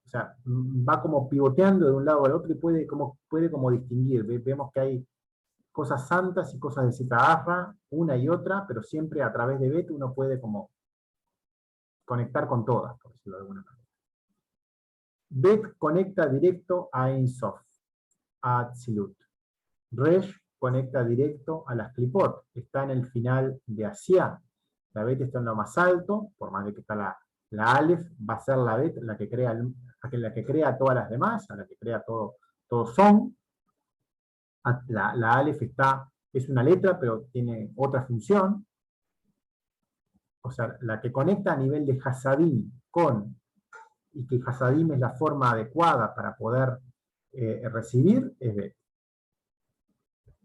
o sea, va como pivoteando de un lado al otro, y puede como distinguir. Vemos que hay cosas santas y cosas de Sitra Achra, una y otra, pero siempre a través de Bet uno puede como conectar con todas, por decirlo de alguna manera. Bet conecta directo a Ein Sof, a Atzilut. Resh conecta directo a las Klipot, está en el final de Asiá. La Bet está en lo más alto, por más de que está la Aleph, va a ser la Bet la que crea a todas las demás, a la que crea todo son. La Aleph es una letra, pero tiene otra función. O sea, la que conecta a nivel de Hasadim y que Hasadim es la forma adecuada para poder recibir, es Bet.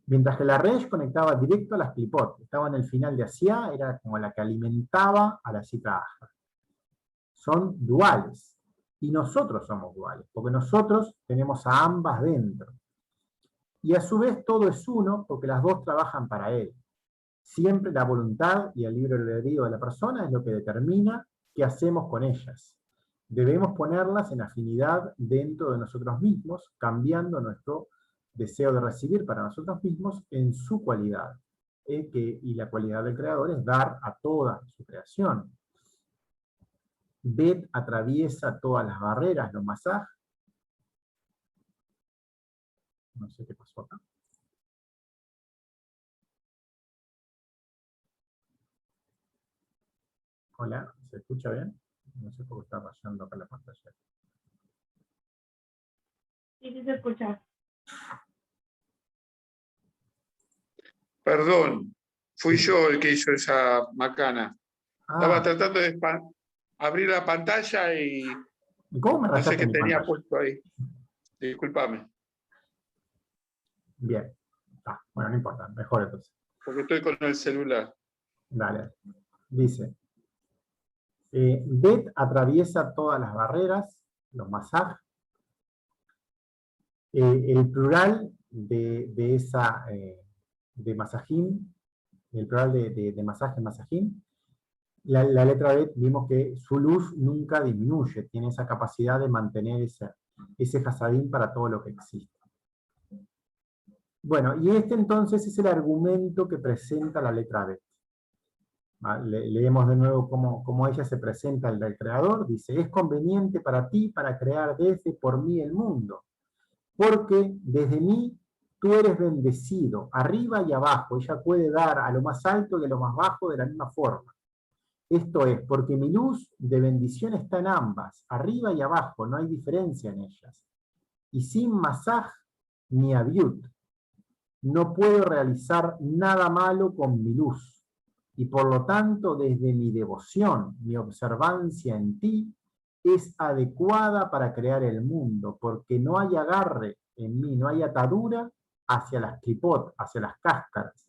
Mientras que la Resh conectaba directo a las Klipot, estaba en el final de Asiá, era como la que alimentaba a la Sitra Achra. Son duales. y nosotros somos duales, porque nosotros tenemos a ambas dentro. Y a su vez todo es uno, porque las dos trabajan para él. Siempre la voluntad y el libre albedrío de la persona es lo que determina qué hacemos con ellas. Debemos ponerlas en afinidad dentro de nosotros mismos, cambiando nuestro deseo de recibir para nosotros mismos en su cualidad. Y la cualidad del creador es dar a toda su creación. Bet atraviesa todas las barreras, los masaj. No sé qué pasó acá. Hola, ¿se escucha bien? No sé por qué está rayando acá la pantalla. Sí, sí se escucha. Perdón, fui yo el que hizo esa macana. Estaba tratando de abrir la pantalla y ¿Y cómo me no sé rayaste qué mi tenía pantalla? puesto ahí. Discúlpame, Bien. Bueno, no importa, mejor entonces. porque estoy con el celular. Dale. Dice, Bet atraviesa todas las barreras, los masaj. El plural de esa, de masajim, el plural de masaje, masajim, la letra Bet vimos que su luz nunca disminuye, tiene esa capacidad de mantener ese hasadín para todo lo que existe. Bueno, y este entonces es el argumento que presenta la letra Bet. Leemos de nuevo cómo ella se presenta al creador. Dice, es conveniente para ti para crear desde por mí el mundo, porque desde mí tú eres bendecido, arriba y abajo. Ella puede dar a lo más alto y a lo más bajo de la misma forma. Esto es, porque mi luz de bendición está en ambas, arriba y abajo, no hay diferencia en ellas. Y sin masaj ni abiut, no puedo realizar nada malo con mi luz. Y por lo tanto, desde mi devoción, mi observancia en ti, es adecuada para crear el mundo, porque no hay agarre en mí, no hay atadura hacia las clipot, hacia las cáscaras,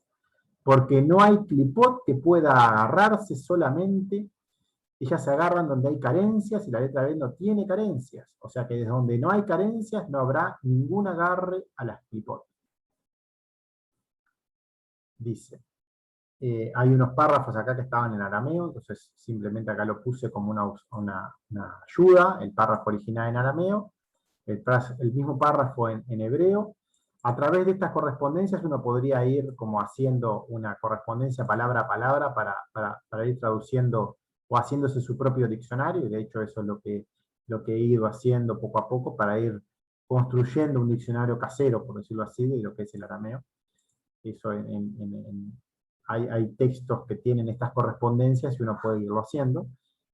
porque no hay clipot que pueda agarrarse solamente, ellas se agarran donde hay carencias, y la letra B no tiene carencias, o sea que desde donde no hay carencias no habrá ningún agarre a las clipot. Dice, hay unos párrafos acá que estaban en arameo, entonces simplemente acá lo puse como una ayuda, el párrafo original en arameo, el mismo párrafo en hebreo. A través de estas correspondencias uno podría ir como haciendo una correspondencia palabra a palabra para ir traduciendo o haciéndose su propio diccionario, y de hecho eso es lo que he ido haciendo poco a poco para ir construyendo un diccionario casero, por decirlo así, de lo que es el arameo. Eso hay textos que tienen estas correspondencias y uno puede irlo haciendo.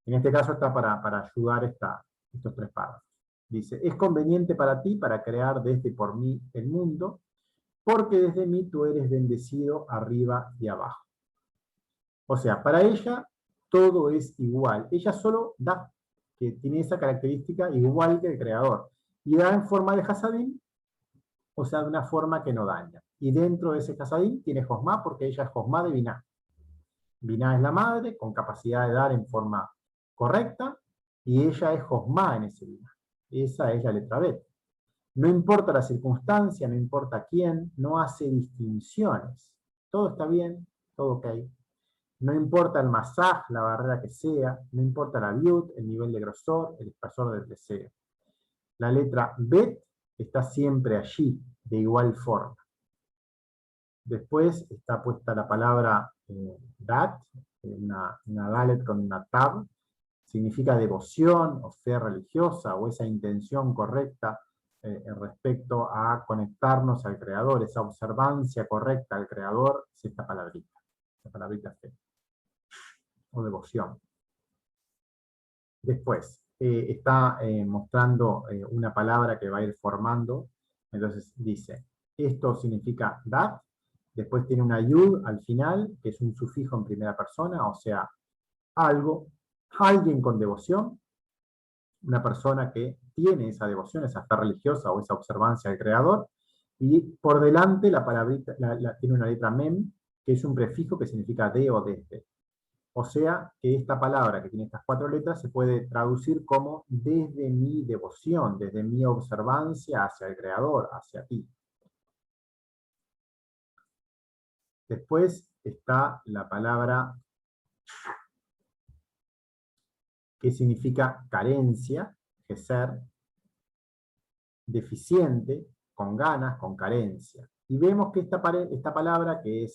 En este caso está para ayudar estos tres párrafos. Dice, es conveniente para ti para crear desde por mí el mundo, porque desde mí tú eres bendecido arriba y abajo. O sea, para ella todo es igual. Ella solo da, que tiene esa característica igual que el creador. Y da en forma de hasadín, o sea, de una forma que no daña. Y dentro de ese hasadín tiene Josmá, porque ella es Josmá de Biná. Biná es la madre, con capacidad de dar en forma correcta, y ella es Josmá en ese Biná. Esa es la letra B. No importa la circunstancia, no importa quién, no hace distinciones. Todo está bien, todo ok. No importa el masaj, la barrera que sea, no importa la viut, el nivel de grosor, el espesor del deseo. La letra Bet está siempre allí, de igual forma. Después está puesta la palabra dat, una dalet con una tab, significa devoción o fe religiosa, o esa intención correcta respecto a conectarnos al Creador, esa observancia correcta al Creador, es esta palabrita fe, o devoción. Después, está mostrando una palabra que va a ir formando, entonces dice, esto significa dat, después tiene una yud al final, que es un sufijo en primera persona, o sea, algo, alguien con devoción, una persona que tiene esa devoción, esa fe religiosa o esa observancia al Creador, y por delante la palabrita tiene una letra mem, que es un prefijo que significa de o desde. O sea que esta palabra que tiene estas 4 letras se puede traducir como desde mi devoción, desde mi observancia hacia el Creador, hacia ti. Después está la palabra que significa carencia, ser deficiente, con ganas, con carencia. Y vemos que esta palabra que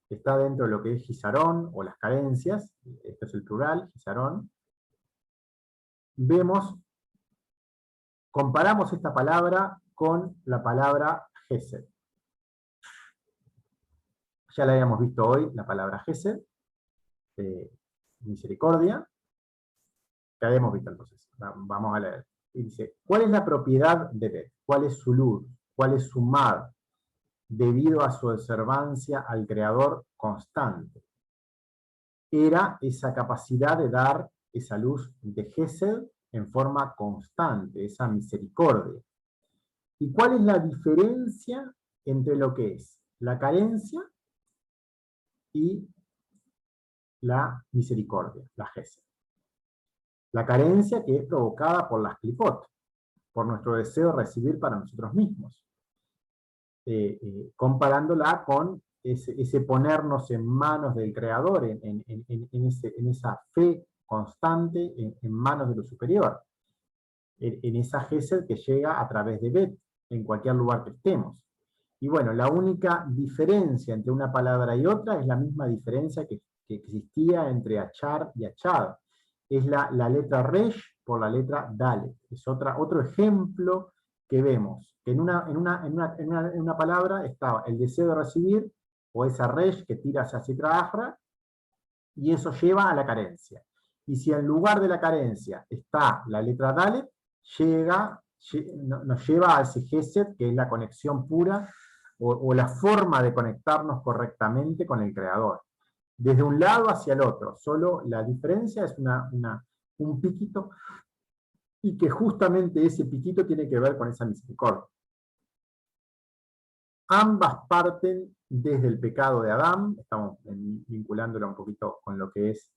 está dentro de lo que es Gisarón, o las carencias, este es el plural, Gisarón, comparamos esta palabra con la palabra Gesed. Ya la habíamos visto hoy, la palabra Gesed, misericordia, que habíamos visto entonces. Vamos a leer. Y dice, ¿cuál es la propiedad de Bet? ¿Cuál es su luz? ¿Cuál es su mad? Debido a su observancia al Creador constante. Era esa capacidad de dar esa luz de Gesed en forma constante, esa misericordia. ¿Y cuál es la diferencia entre lo que es la carencia y la misericordia, la Gesed? La carencia que es provocada por las clipot, por nuestro deseo de recibir para nosotros mismos. Comparándola con ese ponernos en manos del Creador, en esa fe constante en manos de lo superior, en esa Gesed que llega a través de Bet, en cualquier lugar que estemos. Y bueno, la única diferencia entre una palabra y otra es la misma diferencia que existía entre Achar y Achad. Es la letra Resh por la letra Dalet. Es otro ejemplo que vemos, que en una palabra estaba el deseo de recibir, o esa Resh que tira hacia Sitra Ahra, y eso lleva a la carencia. Y si en lugar de la carencia está la letra Dalet, nos lleva a ese Gesed, que es la conexión pura, o la forma de conectarnos correctamente con el Creador. Desde un lado hacia el otro, solo la diferencia es un piquito, y que justamente ese piquito tiene que ver con esa misericordia. Ambas parten desde el pecado de Adán, estamos vinculándolo un poquito con lo que es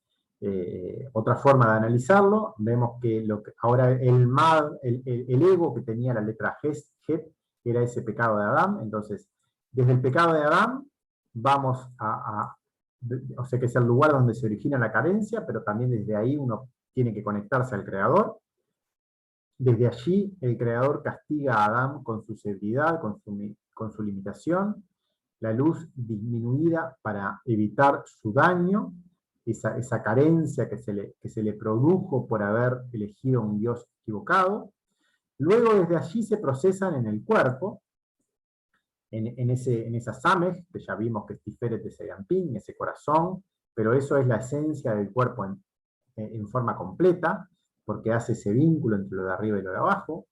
otra forma de analizarlo. Vemos que ahora el ego que tenía la letra Het, era ese pecado de Adán. Entonces, desde el pecado de Adán, vamos o sea que es el lugar donde se origina la carencia, pero también desde ahí uno tiene que conectarse al Creador. Desde allí el Creador castiga a Adán con su severidad, con su limitación, la luz disminuida para evitar su daño, esa carencia que se le produjo por haber elegido un Dios equivocado. Luego desde allí se procesan en el cuerpo, en esa Samej, que ya vimos que es Tiferet de Serampín, ese corazón, pero eso es la esencia del cuerpo en forma completa, porque hace ese vínculo entre lo de arriba y lo de abajo.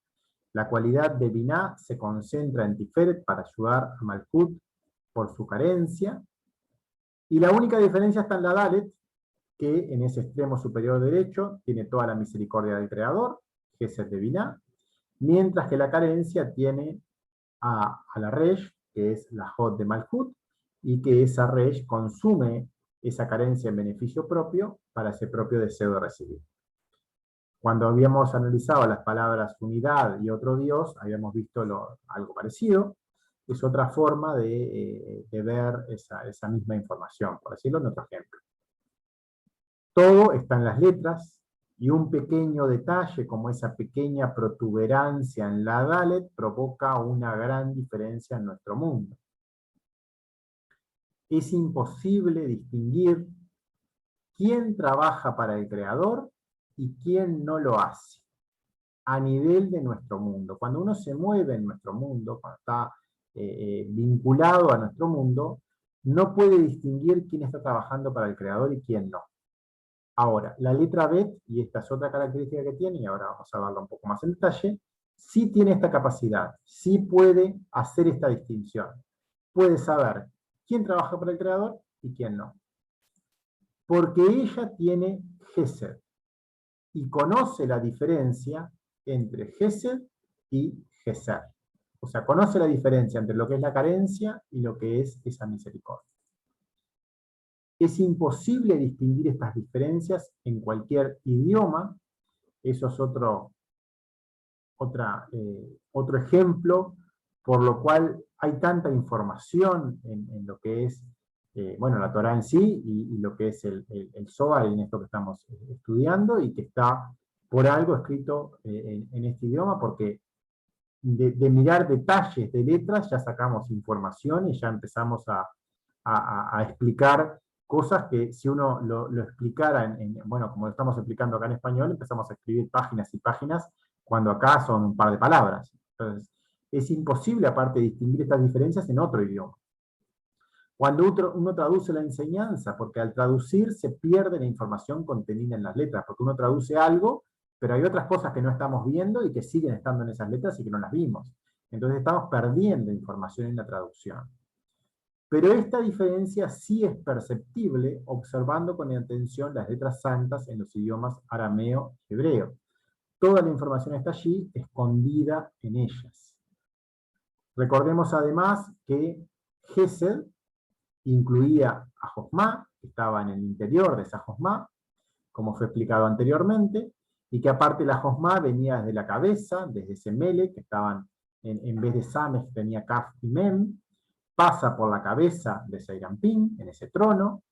La cualidad de Binah se concentra en Tiferet para ayudar a Malkut por su carencia, y la única diferencia está en la Dalet, que en ese extremo superior derecho tiene toda la misericordia del Creador, Gesed de Binah, mientras que la carencia tiene a la Resh, que es la Jod de Malkut, y que esa Resh consume esa carencia en beneficio propio para ese propio deseo de recibir. Cuando habíamos analizado las palabras unidad y otro Dios, habíamos visto algo parecido. Es otra forma de ver esa misma información, por decirlo en otro ejemplo. Todo está en las letras, y un pequeño detalle como esa pequeña protuberancia en la Dalet provoca una gran diferencia en nuestro mundo. Es imposible distinguir quién trabaja para el Creador y quién no lo hace, a nivel de nuestro mundo. Cuando uno se mueve en nuestro mundo, cuando está vinculado a nuestro mundo, no puede distinguir quién está trabajando para el Creador y quién no. Ahora, la letra Bet, y esta es otra característica que tiene, y ahora vamos a verla un poco más en detalle, sí tiene esta capacidad, sí puede hacer esta distinción. Puede saber quién trabaja para el Creador y quién no. Porque ella tiene Gesed, y conoce la diferencia entre Gesed y Geser. O sea, conoce la diferencia entre lo que es la carencia y lo que es esa misericordia. Es imposible distinguir estas diferencias en cualquier idioma. Eso es otro ejemplo, por lo cual hay tanta información en lo que es bueno, la Torá en sí y lo que es el Zohar en esto que estamos estudiando, y que está por algo escrito en este idioma, porque de mirar detalles de letras ya sacamos información y ya empezamos a explicar cosas que si uno lo explicara, bueno, como lo estamos explicando acá en español, empezamos a escribir páginas y páginas, cuando acá son un par de palabras. Entonces, es imposible aparte distinguir estas diferencias en otro idioma. Cuando uno traduce la enseñanza, porque al traducir se pierde la información contenida en las letras, porque uno traduce algo, pero hay otras cosas que no estamos viendo y que siguen estando en esas letras y que no las vimos. Entonces estamos perdiendo información en la traducción. Pero esta diferencia sí es perceptible observando con atención las letras santas en los idiomas arameo y hebreo. Toda la información está allí, escondida en ellas. Recordemos además que Gesed incluía a Josmá, que estaba en el interior de esa Josmá, como fue explicado anteriormente, y que aparte la Josmá venía desde la cabeza, desde ese Mele, que estaban, en vez de Sames tenía Kaf y Mem, pasa por la cabeza de Seirampín, en ese trono,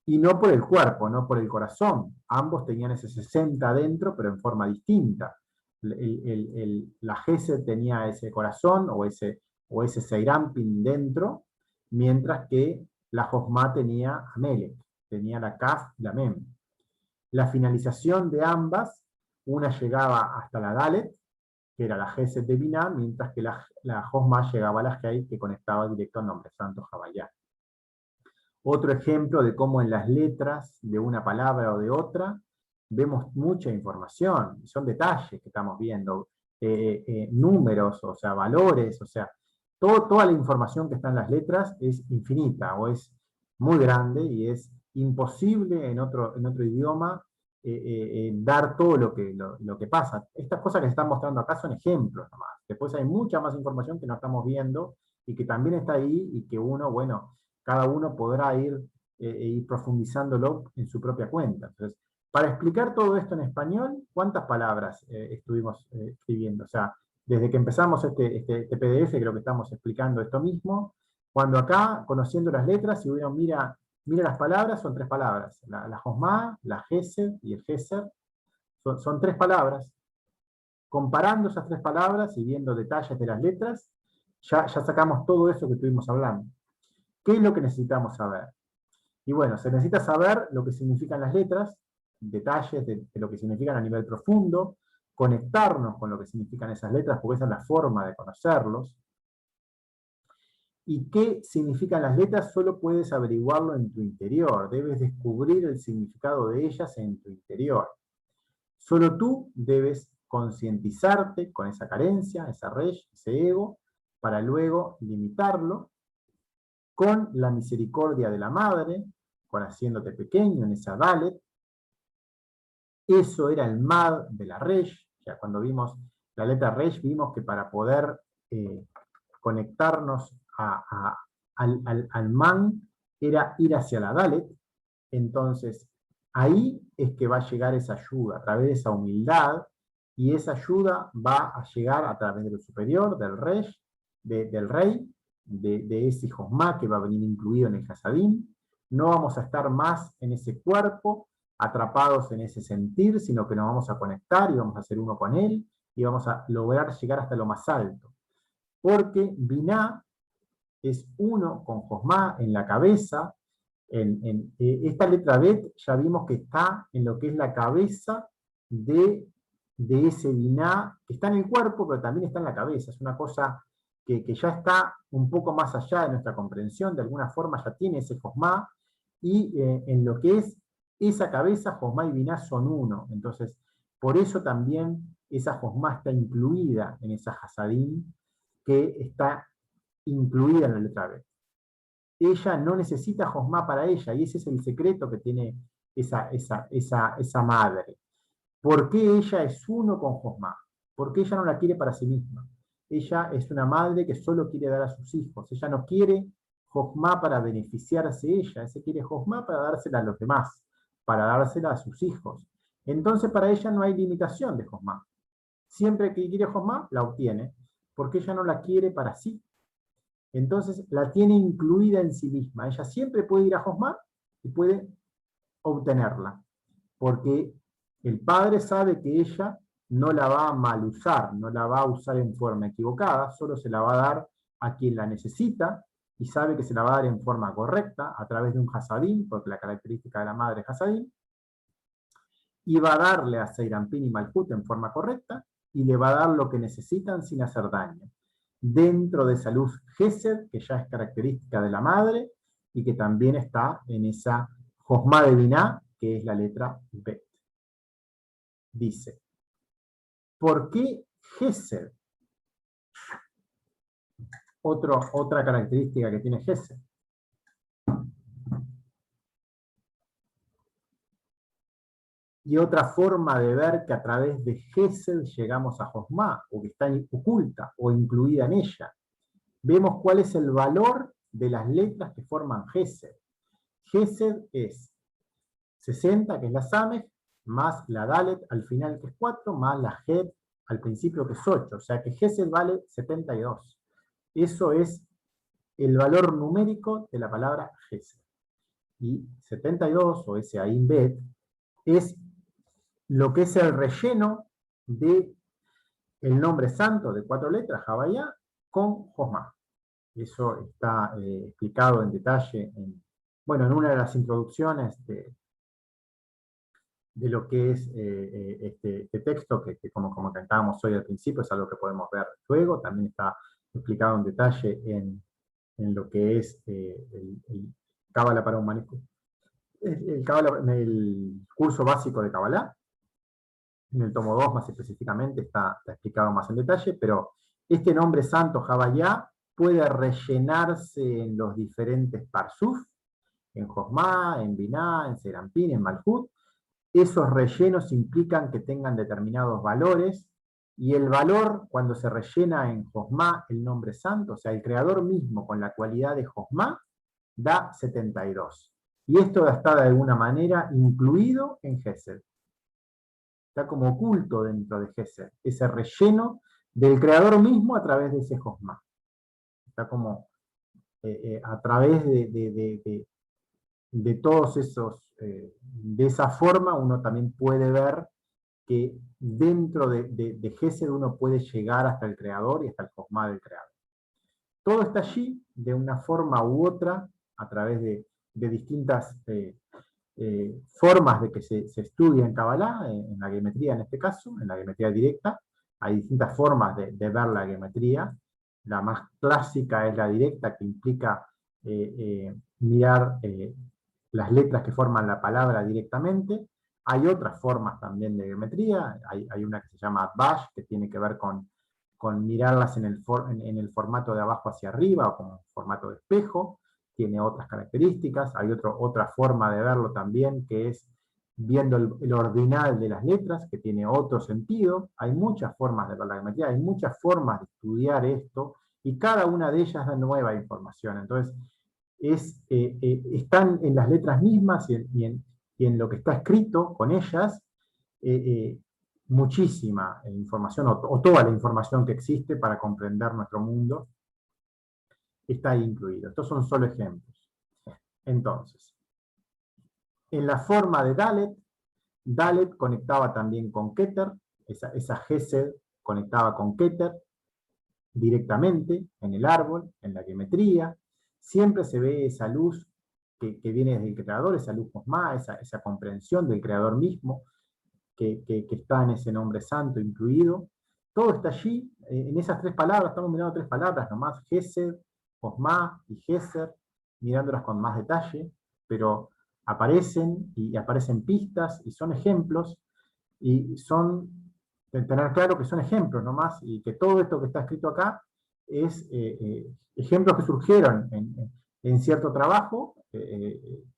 y no por el cuerpo, no por el corazón. Ambos tenían ese 60 dentro, pero en forma distinta. La Gesed tenía ese corazón, o ese Seirampín dentro, mientras que la Josmá tenía a Melech, tenía la Kaf y la Mem. La finalización de ambas, una llegaba hasta la Dalet, que era la Gesed de Binah, mientras que la Josmá llegaba a la Hei, que conectaba directo al nombre santo Jabayá. Otro ejemplo de cómo en las letras de una palabra o de otra vemos mucha información, son detalles que estamos viendo, números, o sea, valores, o sea, toda la información que está en las letras es infinita, o es muy grande, y es imposible en otro idioma dar todo lo que pasa. Estas cosas que se están mostrando acá son ejemplos nomás. Después hay mucha más información que no estamos viendo, y que también está ahí, y que uno, bueno, cada uno podrá ir profundizándolo en su propia cuenta. Entonces, para explicar todo esto en español, ¿cuántas palabras estuvimos escribiendo? O sea, desde que empezamos este PDF, creo que estamos explicando esto mismo, cuando acá, conociendo las letras, si uno mira las palabras, son 3 palabras. La Josmá, la Gesed y el Geser, son 3 palabras. Comparando esas 3 palabras y viendo detalles de las letras, ya sacamos todo eso que estuvimos hablando. ¿Qué es lo que necesitamos saber? Y bueno, se necesita saber lo que significan las letras, detalles de lo que significan a nivel profundo, conectarnos con lo que significan esas letras, porque esa es la forma de conocerlos. ¿Y qué significan las letras? Solo puedes averiguarlo en tu interior, debes descubrir el significado de ellas en tu interior. Solo tú debes concientizarte con esa carencia, esa resh, ese ego, para luego limitarlo con la misericordia de la madre, con haciéndote pequeño en esa Dalet. Eso era el Mad de la Resh. Ya cuando vimos la letra Resh, vimos que para poder conectarnos al Man, era ir hacia la Dalet. Entonces, ahí es que va a llegar esa ayuda, a través de esa humildad, y esa ayuda va a llegar a través de lo superior, del Resh, del Rey, de ese Josmá que va a venir incluido en el Hasadim. No vamos a estar más en ese cuerpo, atrapados en ese sentir, sino que nos vamos a conectar y vamos a ser uno con él, y vamos a lograr llegar hasta lo más alto. Porque Binah es uno con Josmá en la cabeza. Esta letra Bet ya vimos que está en lo que es la cabeza de ese Binah, que está en el cuerpo, pero también está en la cabeza. Es una cosa que ya está un poco más allá de nuestra comprensión, de alguna forma ya tiene ese Josmá, y en lo que es esa cabeza, Josmá y Binah son uno. Entonces, por eso también esa Josmá está incluida en esa Hasadim, que está incluida en la letra B. Ella no necesita Josmá para ella, y ese es el secreto que tiene esa madre. ¿Por qué ella es uno con Josmá? Porque ella no la quiere para sí misma. Ella es una madre que solo quiere dar a sus hijos. Ella no quiere Jojma para beneficiarse ella, ese quiere Jojma para dársela a los demás, para dársela a sus hijos. Entonces para ella no hay limitación de Jojma. Siempre que quiere Jojma, la obtiene, porque ella no la quiere para sí. Entonces la tiene incluida en sí misma. Ella siempre puede ir a Jojma y puede obtenerla, porque el padre sabe que ella no la va a mal usar, no la va a usar en forma equivocada, solo se la va a dar a quien la necesita, y sabe que se la va a dar en forma correcta, a través de un hasadín, porque la característica de la madre es hasadín, y va a darle a Seirampin y Malhut en forma correcta, y le va a dar lo que necesitan sin hacer daño, dentro de esa luz Gesed, que ya es característica de la madre, y que también está en esa Jojma de Binah, que es la letra Bet. Dice, ¿por qué Gesed? Otra característica que tiene Gesed. Y otra forma de ver que a través de Gesed llegamos a Jojma, o que está oculta o incluida en ella. Vemos cuál es el valor de las letras que forman Gesed. Gesed es 60, que es la Samej, más la Dalet al final, que es 4, más la Het al principio, que es 8. O sea que Gesed vale 72. Eso es el valor numérico de la palabra Gesed. Y 72, o ese Ain Bet, es lo que es el relleno de el nombre santo de 4 letras, Havaya, con Jojma. Eso está explicado en detalle en una de las introducciones de lo que es este texto, que como comentábamos hoy al principio, es algo que podemos ver luego. También está explicado en detalle en lo que es el Cábala para humanistas, el curso básico de Kabbalah. En el tomo 2 más específicamente está explicado más en detalle, pero este nombre santo, Havaya, puede rellenarse en los diferentes parsuf, en Jojma, en Binah, en Serampín, en Malhut. Esos rellenos implican que tengan determinados valores, y el valor, cuando se rellena en Jojma el nombre santo, o sea, el creador mismo con la cualidad de Jojma, da 72. Y esto está de alguna manera incluido en Gesed. Está como oculto dentro de Gesed, ese relleno del creador mismo a través de ese Jojma. Está como a través de todos esos, de esa forma uno también puede ver que dentro de Gesed uno puede llegar hasta el creador y hasta el Jojma del creador. Todo está allí, de una forma u otra, a través de distintas formas de que se estudia en Kabbalah, en la geometría en este caso, en la geometría directa. Hay distintas formas de ver la geometría. La más clásica es la directa, que implica mirar las letras que forman la palabra directamente. Hay otras formas también de geometría. Hay una que se llama Atbash, que tiene que ver con mirarlas en el formato de abajo hacia arriba, o como formato de espejo. Tiene otras características. Hay otra forma de verlo también, que es viendo el ordinal de las letras, que tiene otro sentido. Hay muchas formas de ver la geometría, hay muchas formas de estudiar esto, y cada una de ellas da nueva información. Entonces, están en las letras mismas y en lo que está escrito con ellas, muchísima información, o toda la información que existe para comprender nuestro mundo está ahí incluido. Estos son solo ejemplos. Entonces, en la forma de Dalet conectaba también con Keter, esa Gesed conectaba con Keter directamente en el árbol, en la geometría. Siempre se ve esa luz que viene desde el creador, esa luz Jojma, esa comprensión del creador mismo, que está en ese nombre santo incluido. Todo está allí, en esas 3 palabras. Estamos mirando 3 palabras nomás: Gesed, Jojma y Geser, mirándolas con más detalle, pero aparecen pistas, y son ejemplos, y tener claro que son ejemplos nomás, y que todo esto que está escrito acá es ejemplos que surgieron en cierto trabajo que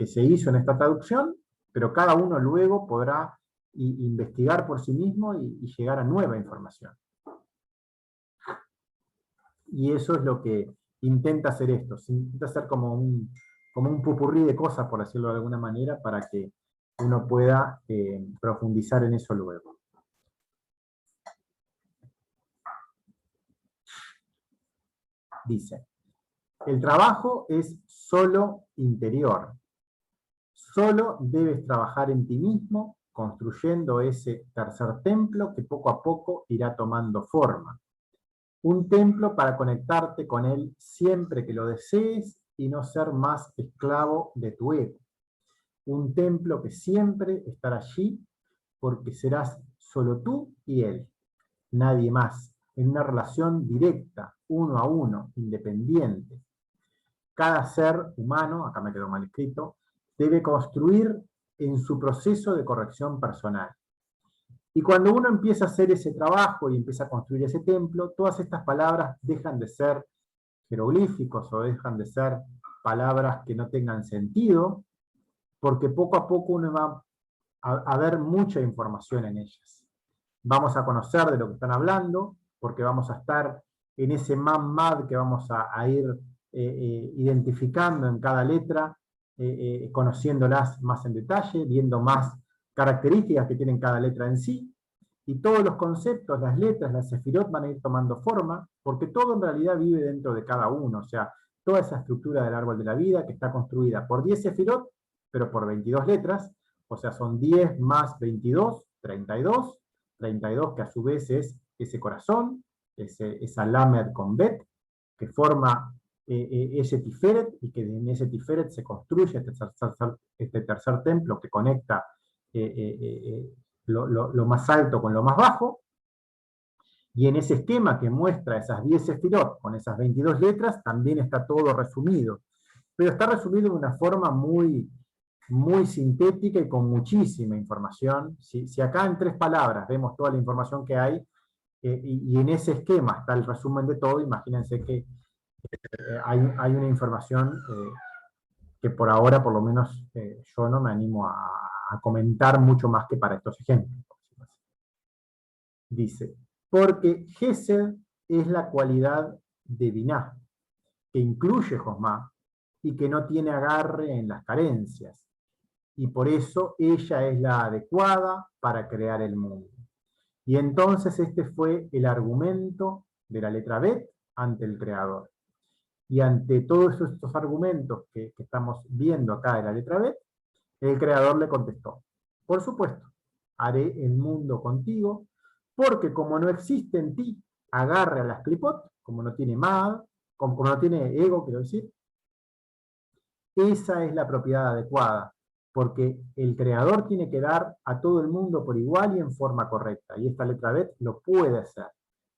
se hizo en esta traducción, pero cada uno luego podrá investigar por sí mismo y llegar a nueva información. Y eso es lo que intenta hacer esto, intenta hacer como un popurrí de cosas, por decirlo de alguna manera, para que uno pueda profundizar en eso luego. Dice, el trabajo es solo interior. Solo debes trabajar en ti mismo, construyendo ese tercer templo que poco a poco irá tomando forma. Un templo para conectarte con él siempre que lo desees y no ser más esclavo de tu ego. Un templo que siempre estará allí porque serás solo tú y él, nadie más, en una relación directa, uno a uno, independiente. Cada ser humano, acá me quedó mal escrito, debe construir en su proceso de corrección personal. Y cuando uno empieza a hacer ese trabajo y empieza a construir ese templo, todas estas palabras dejan de ser jeroglíficos o dejan de ser palabras que no tengan sentido, porque poco a poco uno va a ver mucha información en ellas. Vamos a conocer de lo que están hablando, porque vamos a estar en ese MAD que vamos a ir identificando en cada letra, conociéndolas más en detalle, viendo más características que tienen cada letra en sí, y todos los conceptos, las letras, las sefirot van a ir tomando forma, porque todo en realidad vive dentro de cada uno, o sea, toda esa estructura del árbol de la vida que está construida por 10 sefirot, pero por 22 letras, o sea, son 10 más 22, 32, 32 que a su vez es ese corazón, esa lamed con bet, que forma ese tiferet, y que en ese tiferet se construye este tercer templo que conecta lo más alto con lo más bajo, y en ese esquema que muestra esas 10 sefirot con esas 22 letras, también está todo resumido, pero está resumido de una forma muy sintética y con muchísima información. Si acá en 3 palabras vemos toda la información que hay, y en ese esquema está el resumen de todo, imagínense que hay una información que por ahora, por lo menos, yo no me animo a comentar mucho más que para estos ejemplos. Dice, porque Gesed es la cualidad de Binah, que incluye Josmá, y que no tiene agarre en las carencias, y por eso ella es la adecuada para crear el mundo. Y entonces este fue el argumento de la letra Bet ante el Creador. Y ante todos estos argumentos que estamos viendo acá de la letra Bet, el Creador le contestó, por supuesto, haré el mundo contigo, porque como no existe en ti agarre a las clipot, como no tiene mad, como no tiene ego, quiero decir, esa es la propiedad adecuada, porque el Creador tiene que dar a todo el mundo por igual y en forma correcta, y esta letra Bet lo puede hacer,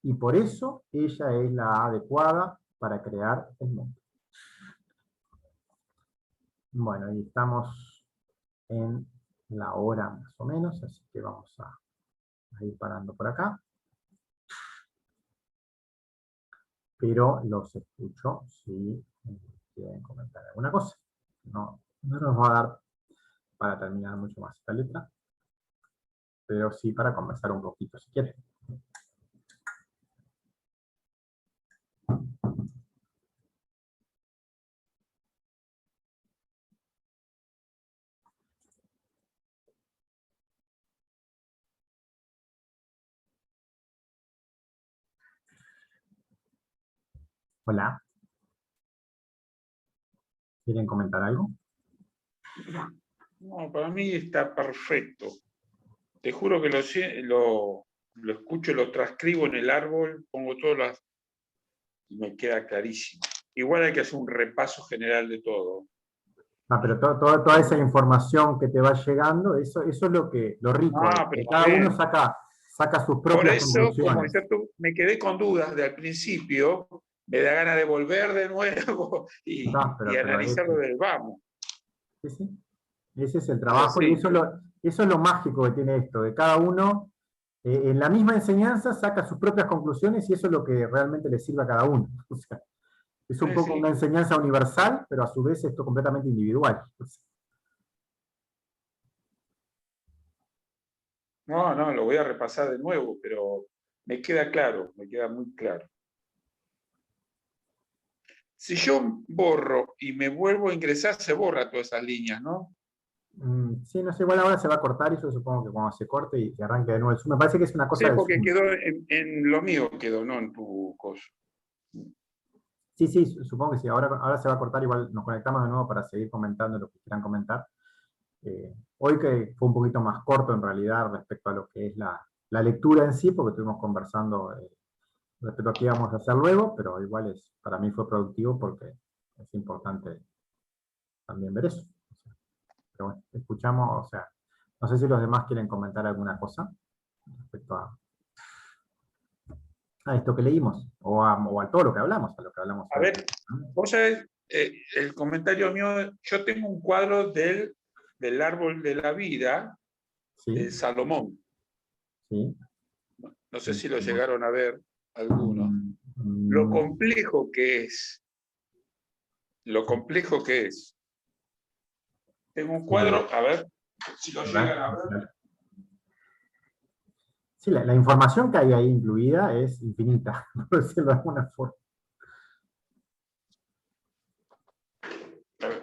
y por eso ella es la adecuada para crear el mundo. Bueno, y estamos en la hora más o menos, así que vamos a ir parando por acá. Pero los escucho si quieren comentar alguna cosa. No nos va a dar para terminar mucho más esta letra, pero sí para conversar un poquito si quieren. Hola. ¿Quieren comentar algo? No, para mí está perfecto. Te juro que lo escucho, lo transcribo en el árbol, pongo todas las... y me queda clarísimo. Igual hay que hacer un repaso general de todo. Pero toda esa información que te va llegando, eso es lo rico. Pero cada uno saca sus propias por eso, conclusiones. como decías tú, me quedé con dudas de al principio, me da ganas de volver de nuevo y analizarlo del vamos. Sí, sí. Ese es el trabajo, y eso es lo mágico que tiene esto, de cada uno, en la misma enseñanza saca sus propias conclusiones, y eso es lo que realmente le sirve a cada uno. O sea, es un poco una enseñanza universal, pero a su vez esto completamente individual. No, lo voy a repasar de nuevo, pero me queda claro, me queda muy claro. Si yo borro y me vuelvo a ingresar, se borra todas esas líneas, ¿no? Sí, no sé, igual ahora se va a cortar y yo supongo que cuando se corte y arranque de nuevo el Zoom, me parece que es una cosa Sí, del porque Zoom. quedó en lo mío, quedó, no en tu cosa. Sí, sí, supongo que sí, ahora se va a cortar, igual nos conectamos de nuevo para seguir comentando lo que quieran comentar. Hoy que fue un poquito más corto en realidad respecto a lo que es la lectura en sí, porque estuvimos conversando respecto a qué íbamos a hacer luego, pero igual para mí fue productivo porque es importante también ver eso. Pero bueno, escuchamos, o sea, no sé si los demás quieren comentar alguna cosa respecto a esto que leímos, o a todo lo que hablamos, a lo que hablamos A hoy. ver, vos sabés, el comentario mío, yo tengo un cuadro del árbol de la vida de Sí, Salomón. sí. No sé si lo llegaron a ver algunos. Lo No. complejo que es. Lo complejo que es. Tengo un cuadro, a ver si lo llegan a ver. Sí, la información que hay ahí incluida es infinita, por decirlo de alguna forma.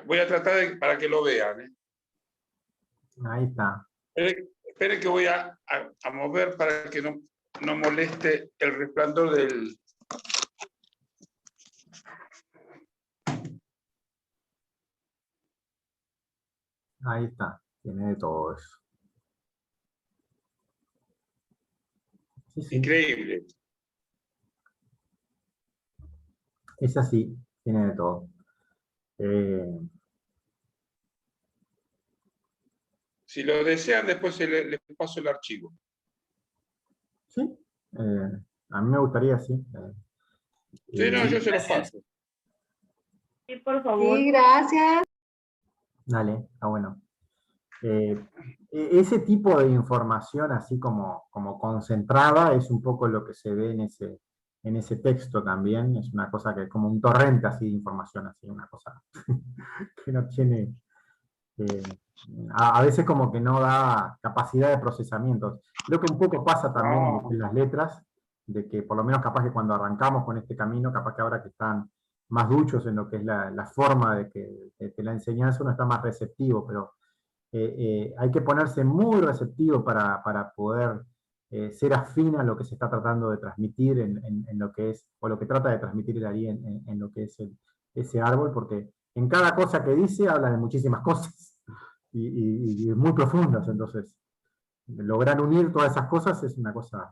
Voy a tratar para que lo vean. Ahí está. Espere que voy a mover para que no moleste el resplandor del... Ahí está. Tiene de todo eso. Sí, sí. Increíble. Es así. Tiene de todo. Si lo desean, después les paso el archivo. Sí. A mí me gustaría, sí. Sí, no, yo se los paso. Sí, por favor. Sí, gracias. Dale, está bueno. Ese tipo de información así como concentrada es un poco lo que se ve en ese texto también, es una cosa que es como un torrente así de información, así, una cosa que no tiene, a veces como que no da capacidad de procesamiento. Creo que un poco pasa también en las letras, de que por lo menos capaz que cuando arrancamos con este camino, capaz que ahora que están más duchos en lo que es la forma de la enseñanza, uno está más receptivo, pero hay que ponerse muy receptivo para poder ser afín a lo que se está tratando de transmitir en lo que es, o lo que trata de transmitir el Ari en lo que es ese árbol, porque en cada cosa que dice habla de muchísimas cosas y muy profundas, entonces lograr unir todas esas cosas es una cosa,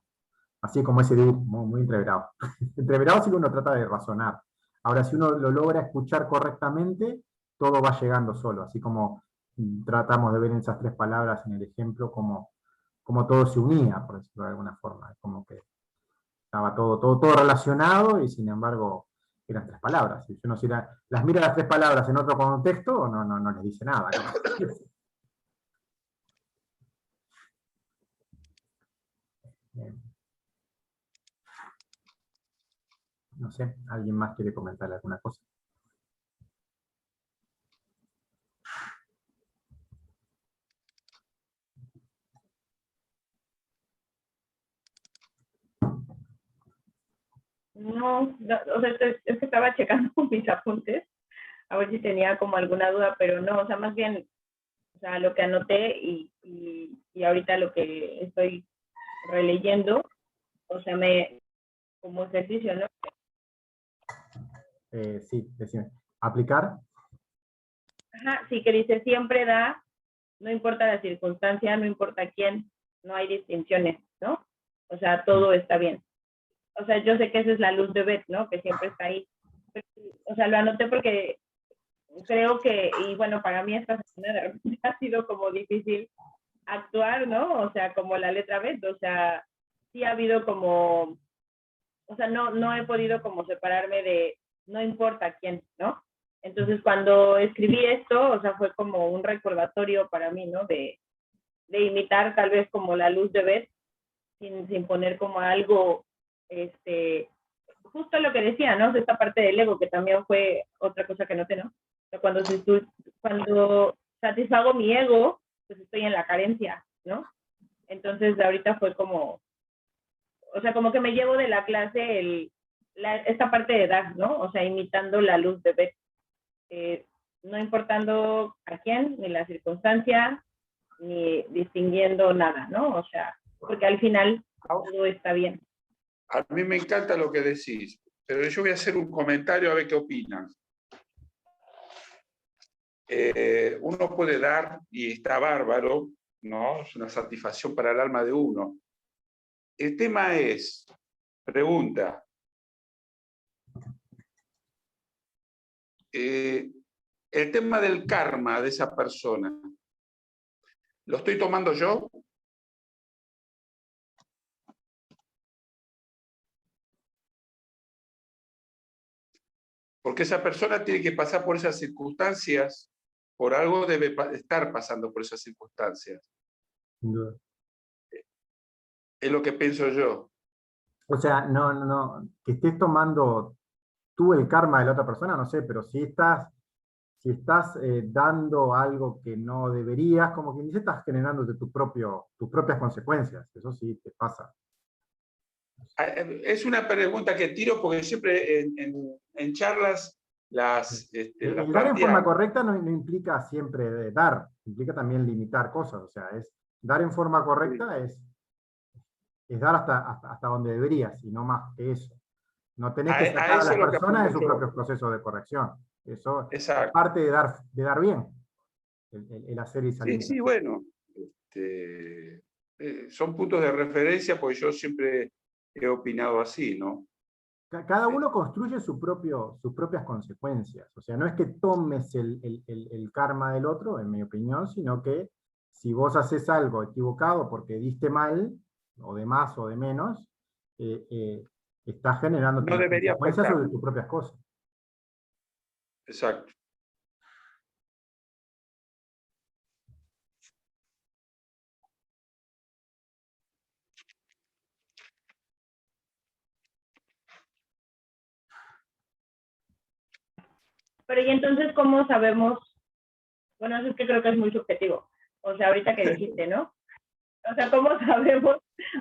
así como ese dibujo, muy entreverado. Entreverado si uno trata de razonar. Ahora, si uno lo logra escuchar correctamente, todo va llegando solo, así como tratamos de ver en esas tres palabras en el ejemplo, como todo se unía, por decirlo de alguna forma, como que estaba todo relacionado y sin embargo eran tres palabras. Si uno las mira las tres palabras en otro contexto, no les dice nada. No sé, ¿alguien más quiere comentar alguna cosa? No, o sea, es que estaba checando mis apuntes, a ver si tenía como alguna duda, pero no, o sea, más bien, o sea, lo que anoté y ahorita lo que estoy releyendo, o sea, como ejercicio, ¿no? Sí, decime. ¿Aplicar? Ajá, sí, que dice, siempre da, no importa la circunstancia, no importa quién, no hay distinciones, ¿no? O sea, todo está bien. O sea, yo sé que esa es la luz de Beth, ¿no? Que siempre está ahí. Pero, o sea, lo anoté porque creo que, y bueno, para mí esta semana ha sido como difícil actuar, ¿no? O sea, como la letra Beth, o sea, sí ha habido como, o sea, no he podido como separarme de, no importa quién, ¿no? Entonces, cuando escribí esto, o sea, fue como un recordatorio para mí, ¿no? De imitar tal vez como la luz de Beth, sin poner como algo, justo lo que decía, ¿no? Esta parte del ego, que también fue otra cosa que noté, ¿no? Cuando satisfago mi ego, pues estoy en la carencia, ¿no? Entonces ahorita fue como, o sea, como que me llevo de la clase esta parte de dar, ¿no? O sea, imitando la luz de Beth, no importando a quién, ni la circunstancia, ni distinguiendo nada, ¿no? O sea, porque al final todo está bien. A mí me encanta lo que decís, pero yo voy a hacer un comentario a ver qué opinan. Uno puede dar, y está bárbaro, ¿no? Es una satisfacción para el alma de uno. El tema es, pregunta, el tema del karma de esa persona, ¿lo estoy tomando yo? Porque esa persona tiene que pasar por esas circunstancias, por algo debe estar pasando por esas circunstancias. Sin duda. Es lo que pienso yo. O sea, no, que estés tomando tú el karma de la otra persona, no sé, pero si estás dando algo que no deberías, como quien dice, estás generándote tus propias consecuencias. Eso sí te pasa. Es una pregunta que tiro porque siempre en charlas las El dar en forma correcta no implica siempre dar, implica también limitar cosas. O sea, dar en forma correcta es dar hasta donde deberías, y no más que eso. No tenés que sacar a las personas de sus propios procesos de corrección. Eso es parte de dar bien, el hacer esa limitación. Sí, bueno. Son puntos de referencia porque yo siempre he opinado así, ¿no? Cada uno construye sus propias consecuencias. O sea, no es que tomes el karma del otro, en mi opinión, sino que si vos haces algo equivocado porque diste mal, o de más o de menos, estás generando consecuencias sobre tus propias cosas. Exacto. Pero y entonces, ¿cómo sabemos? Bueno, eso es que creo que es muy subjetivo. O sea, ahorita que dijiste, ¿no? O sea, ¿cómo sabemos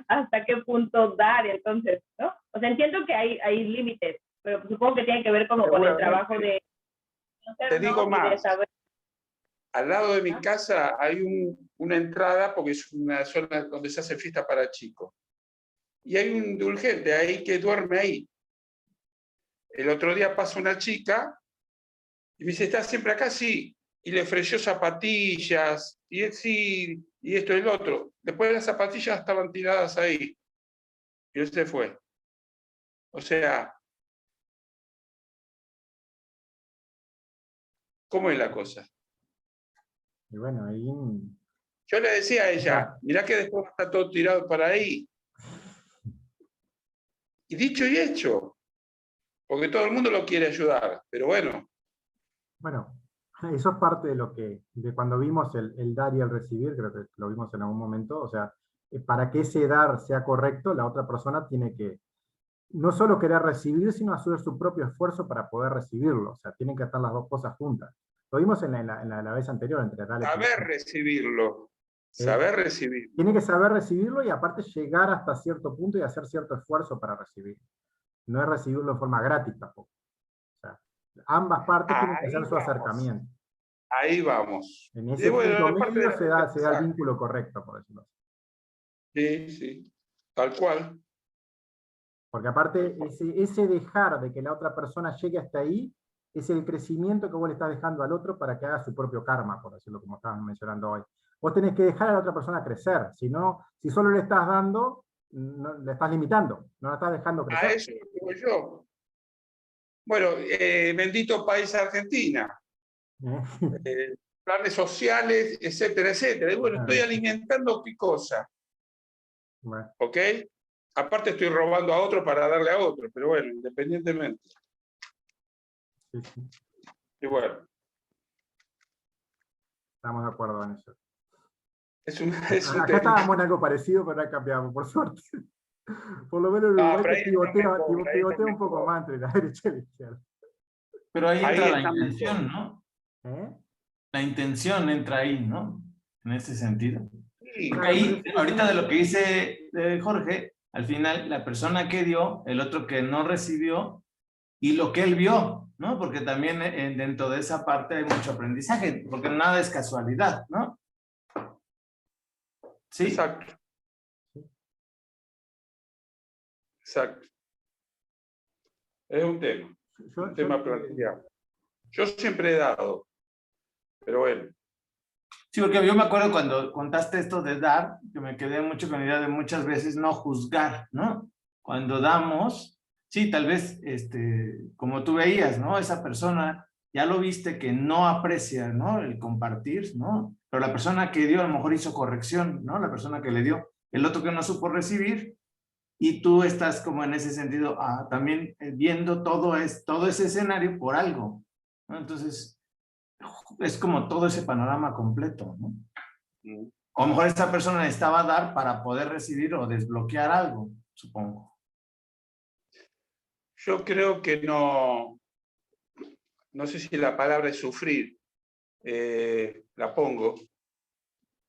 hasta qué punto dar? Entonces, ¿no? O sea, entiendo que hay límites, pero supongo que tiene que ver como con el trabajo de... Te digo más. Al lado de mi casa hay una entrada, porque es una zona donde se hace fiesta para chicos. Y hay un indulgente ahí que duerme ahí. El otro día pasa una chica y me dice, ¿estás siempre acá? Sí. Y le ofreció zapatillas, y él sí, y esto y el otro. Después las zapatillas estaban tiradas ahí. Y él se fue. O sea, ¿cómo es la cosa? Y bueno, ahí... Yo le decía a ella, mirá que después está todo tirado para ahí. Y dicho y hecho, porque todo el mundo lo quiere ayudar, pero bueno. Bueno, eso es parte de cuando vimos el dar y el recibir, creo que lo vimos en algún momento. O sea, para que ese dar sea correcto, la otra persona tiene que no solo querer recibir, sino hacer su propio esfuerzo para poder recibirlo. O sea, tienen que estar las dos cosas juntas. Lo vimos en la vez anterior, entre tal. Saber recibirlo. Saber recibirlo. Tiene que saber recibirlo y aparte llegar hasta cierto punto y hacer cierto esfuerzo para recibirlo. No es recibirlo de forma gratis tampoco. O sea, ambas partes tienen que hacer su acercamiento. Ahí vamos. En ese punto medio se da el vínculo correcto, por decirlo así. Sí, sí. Tal cual. Porque aparte, ese dejar de que la otra persona llegue hasta ahí, es el crecimiento que vos le estás dejando al otro para que haga su propio karma, por decirlo como estaban mencionando hoy. Vos tenés que dejar a la otra persona crecer, si solo le estás dando, le estás limitando, no la estás dejando crecer. A eso lo digo yo. Bueno, bendito país Argentina. Planes sociales, etcétera, etcétera. Y bueno, estoy alimentando qué cosa. Bueno. ¿Ok? Aparte estoy robando a otro para darle a otro, pero bueno, independientemente. Sí, sí. Y bueno. Estamos de acuerdo en eso. Acá estábamos en algo parecido, pero ahora cambiamos, por suerte. Por lo menos en Uruguay pivotea un poco más entre la derecha y la izquierda. Pero ahí entra la intención, ¿no? La intención entra ahí, ¿no? En ese sentido. Sí, porque ahí, ahorita de lo que dice Jorge, al final la persona que dio, el otro que no recibió, y lo que él vio, ¿no? Porque también dentro de esa parte hay mucho aprendizaje, porque nada es casualidad, ¿no? Sí. Exacto. Exacto. Es un tema planteado. Yo siempre he dado, pero bueno. Sí, porque yo me acuerdo cuando contaste esto de dar, que me quedé mucho con la idea de muchas veces no juzgar, ¿no? Cuando damos, sí, tal vez, como tú veías, ¿no? Esa persona, ya lo viste que no aprecia, ¿no? El compartir, ¿no? Pero la persona que dio a lo mejor hizo corrección, ¿no? La persona que le dio, el otro que no supo recibir, y tú estás como en ese sentido, también viendo todo ese escenario por algo, ¿no? Entonces, es como todo ese panorama completo, ¿no? O a lo mejor esta persona necesitaba dar para poder recibir o desbloquear algo, supongo. Yo creo que no sé si la palabra es sufrir, la pongo.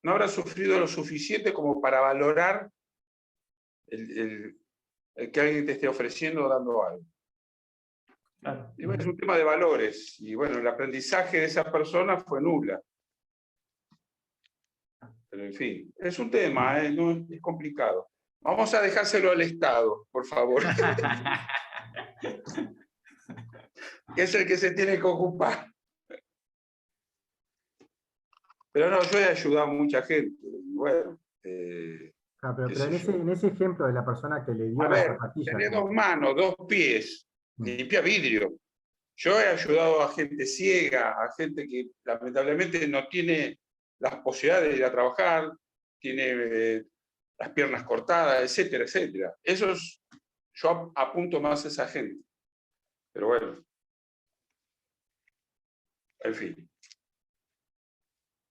No habrá sufrido lo suficiente como para valorar el que alguien te esté ofreciendo o dando algo. Claro. Y bueno, es un tema de valores. Y bueno, el aprendizaje de esa persona fue nula. Pero en fin, es un tema, no, es complicado. Vamos a dejárselo al Estado, por favor. Que es el que se tiene que ocupar. Pero no, yo he ayudado a mucha gente. Bueno, pero en ese ejemplo de la persona que le dio a las ver, zapatillas... tenés 2 manos, 2 pies, limpia vidrio. Yo he ayudado a gente ciega, a gente que lamentablemente no tiene las posibilidades de ir a trabajar, tiene las piernas cortadas, etcétera, etcétera. Yo apunto más a esa gente. Pero bueno, en fin.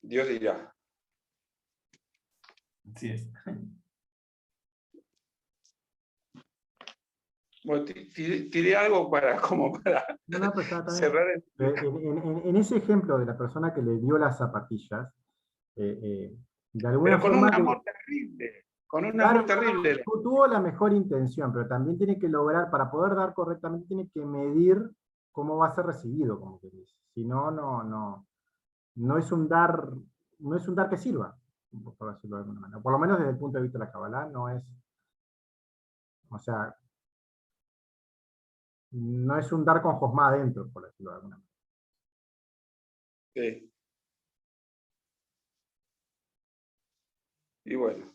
Dios dirá. Así es. Bueno, tiré algo para cerrar el... En ese ejemplo de la persona que le dio las zapatillas, de alguna pero con forma... un amor terrible, con un amor terrible. Tuvo la mejor intención, pero también tiene que lograr, para poder dar correctamente, tiene que medir cómo va a ser recibido, como que dice. Si no, no es un dar que sirva, por decirlo de alguna manera. Por lo menos desde el punto de vista de la Kabbalah, no es, o sea, no es un dar con josma adentro, por decirlo de alguna manera. Sí. Y bueno,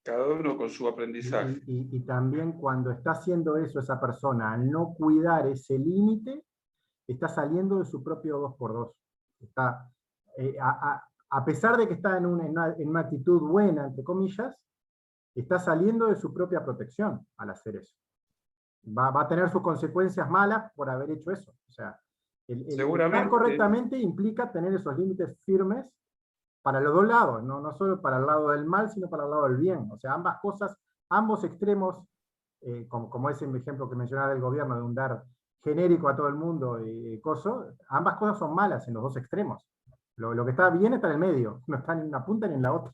cada uno con su aprendizaje. Y también cuando está haciendo eso esa persona, al no cuidar ese límite, está saliendo de su propio 2x2. Está, a pesar de que está en una actitud buena, entre comillas, está saliendo de su propia protección al hacer eso. Va a tener sus consecuencias malas por haber hecho eso. O sea, el estar correctamente implica tener esos límites firmes para los dos lados, no solo para el lado del mal, sino para el lado del bien. O sea, ambas cosas, ambos extremos, como ese ejemplo que mencionaba del gobierno, de un dar genérico a todo el mundo, ambas cosas son malas en los dos extremos. Lo que está bien está en el medio, no está ni en una punta ni en la otra.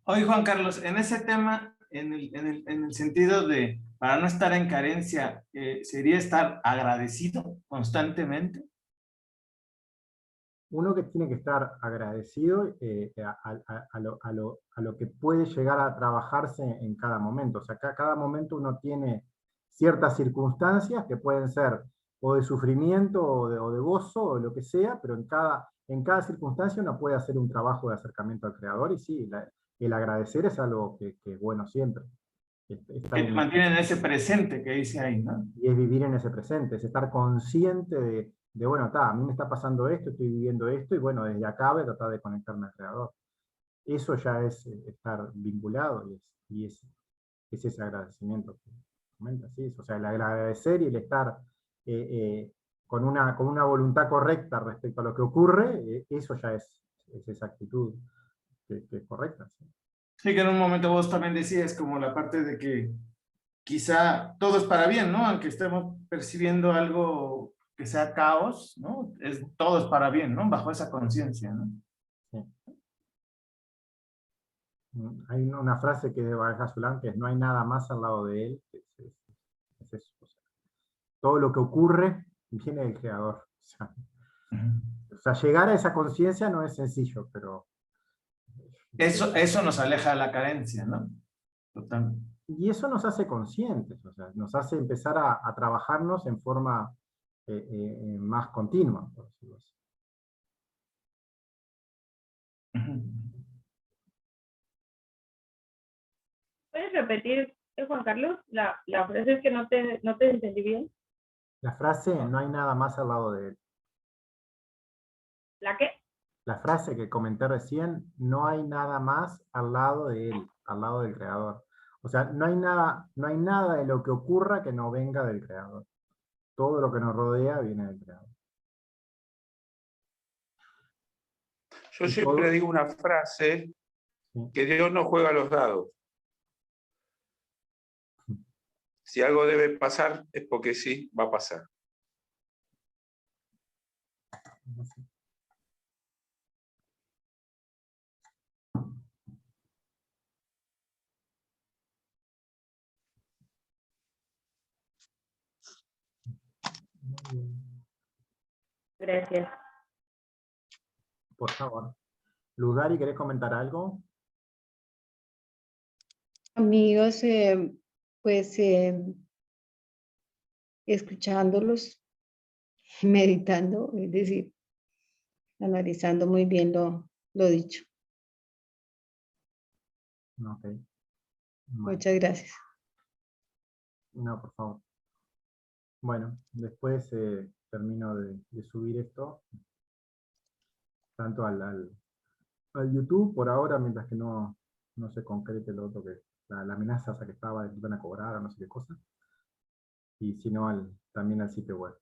Oye, Juan Carlos, en ese tema, en el sentido de, para no estar en carencia, ¿sería estar agradecido constantemente? Uno que tiene que estar agradecido a lo que puede llegar a trabajarse en cada momento. O sea, cada momento uno tiene ciertas circunstancias que pueden ser o de sufrimiento o de gozo o lo que sea, pero en cada circunstancia uno puede hacer un trabajo de acercamiento al Creador, y sí, el agradecer es algo que es bueno siempre. Que te mantiene en ese presente que dice ahí, ¿no? Y es vivir en ese presente, es estar consciente de bueno, a mí me está pasando esto, estoy viviendo esto, y bueno, desde acá voy a tratar de conectarme al Creador. Eso ya es estar vinculado, y es ese agradecimiento que comenta, ¿sí? O sea, el agradecer y el estar con una voluntad correcta respecto a lo que ocurre, eso ya es esa actitud que es correcta. ¿Sí? Sí, que en un momento vos también decías como la parte de que quizá todo es para bien, ¿no? Aunque estemos percibiendo algo que sea caos, ¿no? Todo es para bien, ¿no? Bajo esa conciencia, ¿no? Sí. Hay una frase que es de Baraja Zulán, que es: no hay nada más al lado de él. Es eso. O sea, todo lo que ocurre viene del creador. O sea, llegar a esa conciencia no es sencillo, pero... Eso nos aleja de la carencia, ¿no? Total. Y eso nos hace conscientes, o sea, nos hace empezar a trabajarnos en forma más continua, por decirlo así. ¿Puedes repetir, Juan Carlos, la frase? Es que no te entendí bien. La frase: no hay nada más al lado de él. ¿La qué? La frase que comenté recién: no hay nada más al lado de él, al lado del creador. O sea, no hay nada de lo que ocurra que no venga del creador. Todo lo que nos rodea viene del creador. Yo Y siempre todo- digo una frase, Sí. que Dios no juega a los dados. Si algo debe pasar, es porque sí, va a pasar. Muy bien. Gracias. Por favor. Lugari, ¿querés comentar algo? Amigos, pues escuchándolos, meditando, es decir, analizando muy bien lo dicho. Ok. Bueno, Muchas gracias. no, por favor. Bueno, después termino de subir esto, tanto al YouTube por ahora, mientras que no se concrete lo otro, que la amenaza esa que estaba de que iban a cobrar o no sé qué cosa, y si no también al sitio web.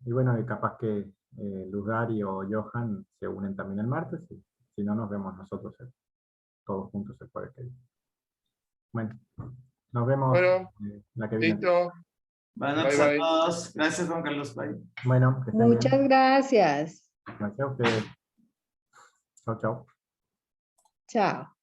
Y bueno, y capaz que Lugari o Johan se unen también el martes, y si no, nos vemos nosotros todos juntos el jueves que viene. Bueno, nos vemos Bueno, la que viene. listo. Buenas noches Bye, a bye. todos. Gracias, Juan Carlos. Bye. Bueno, que estén Muchas bien. gracias. Gracias a ustedes. Chau, chau. Chao.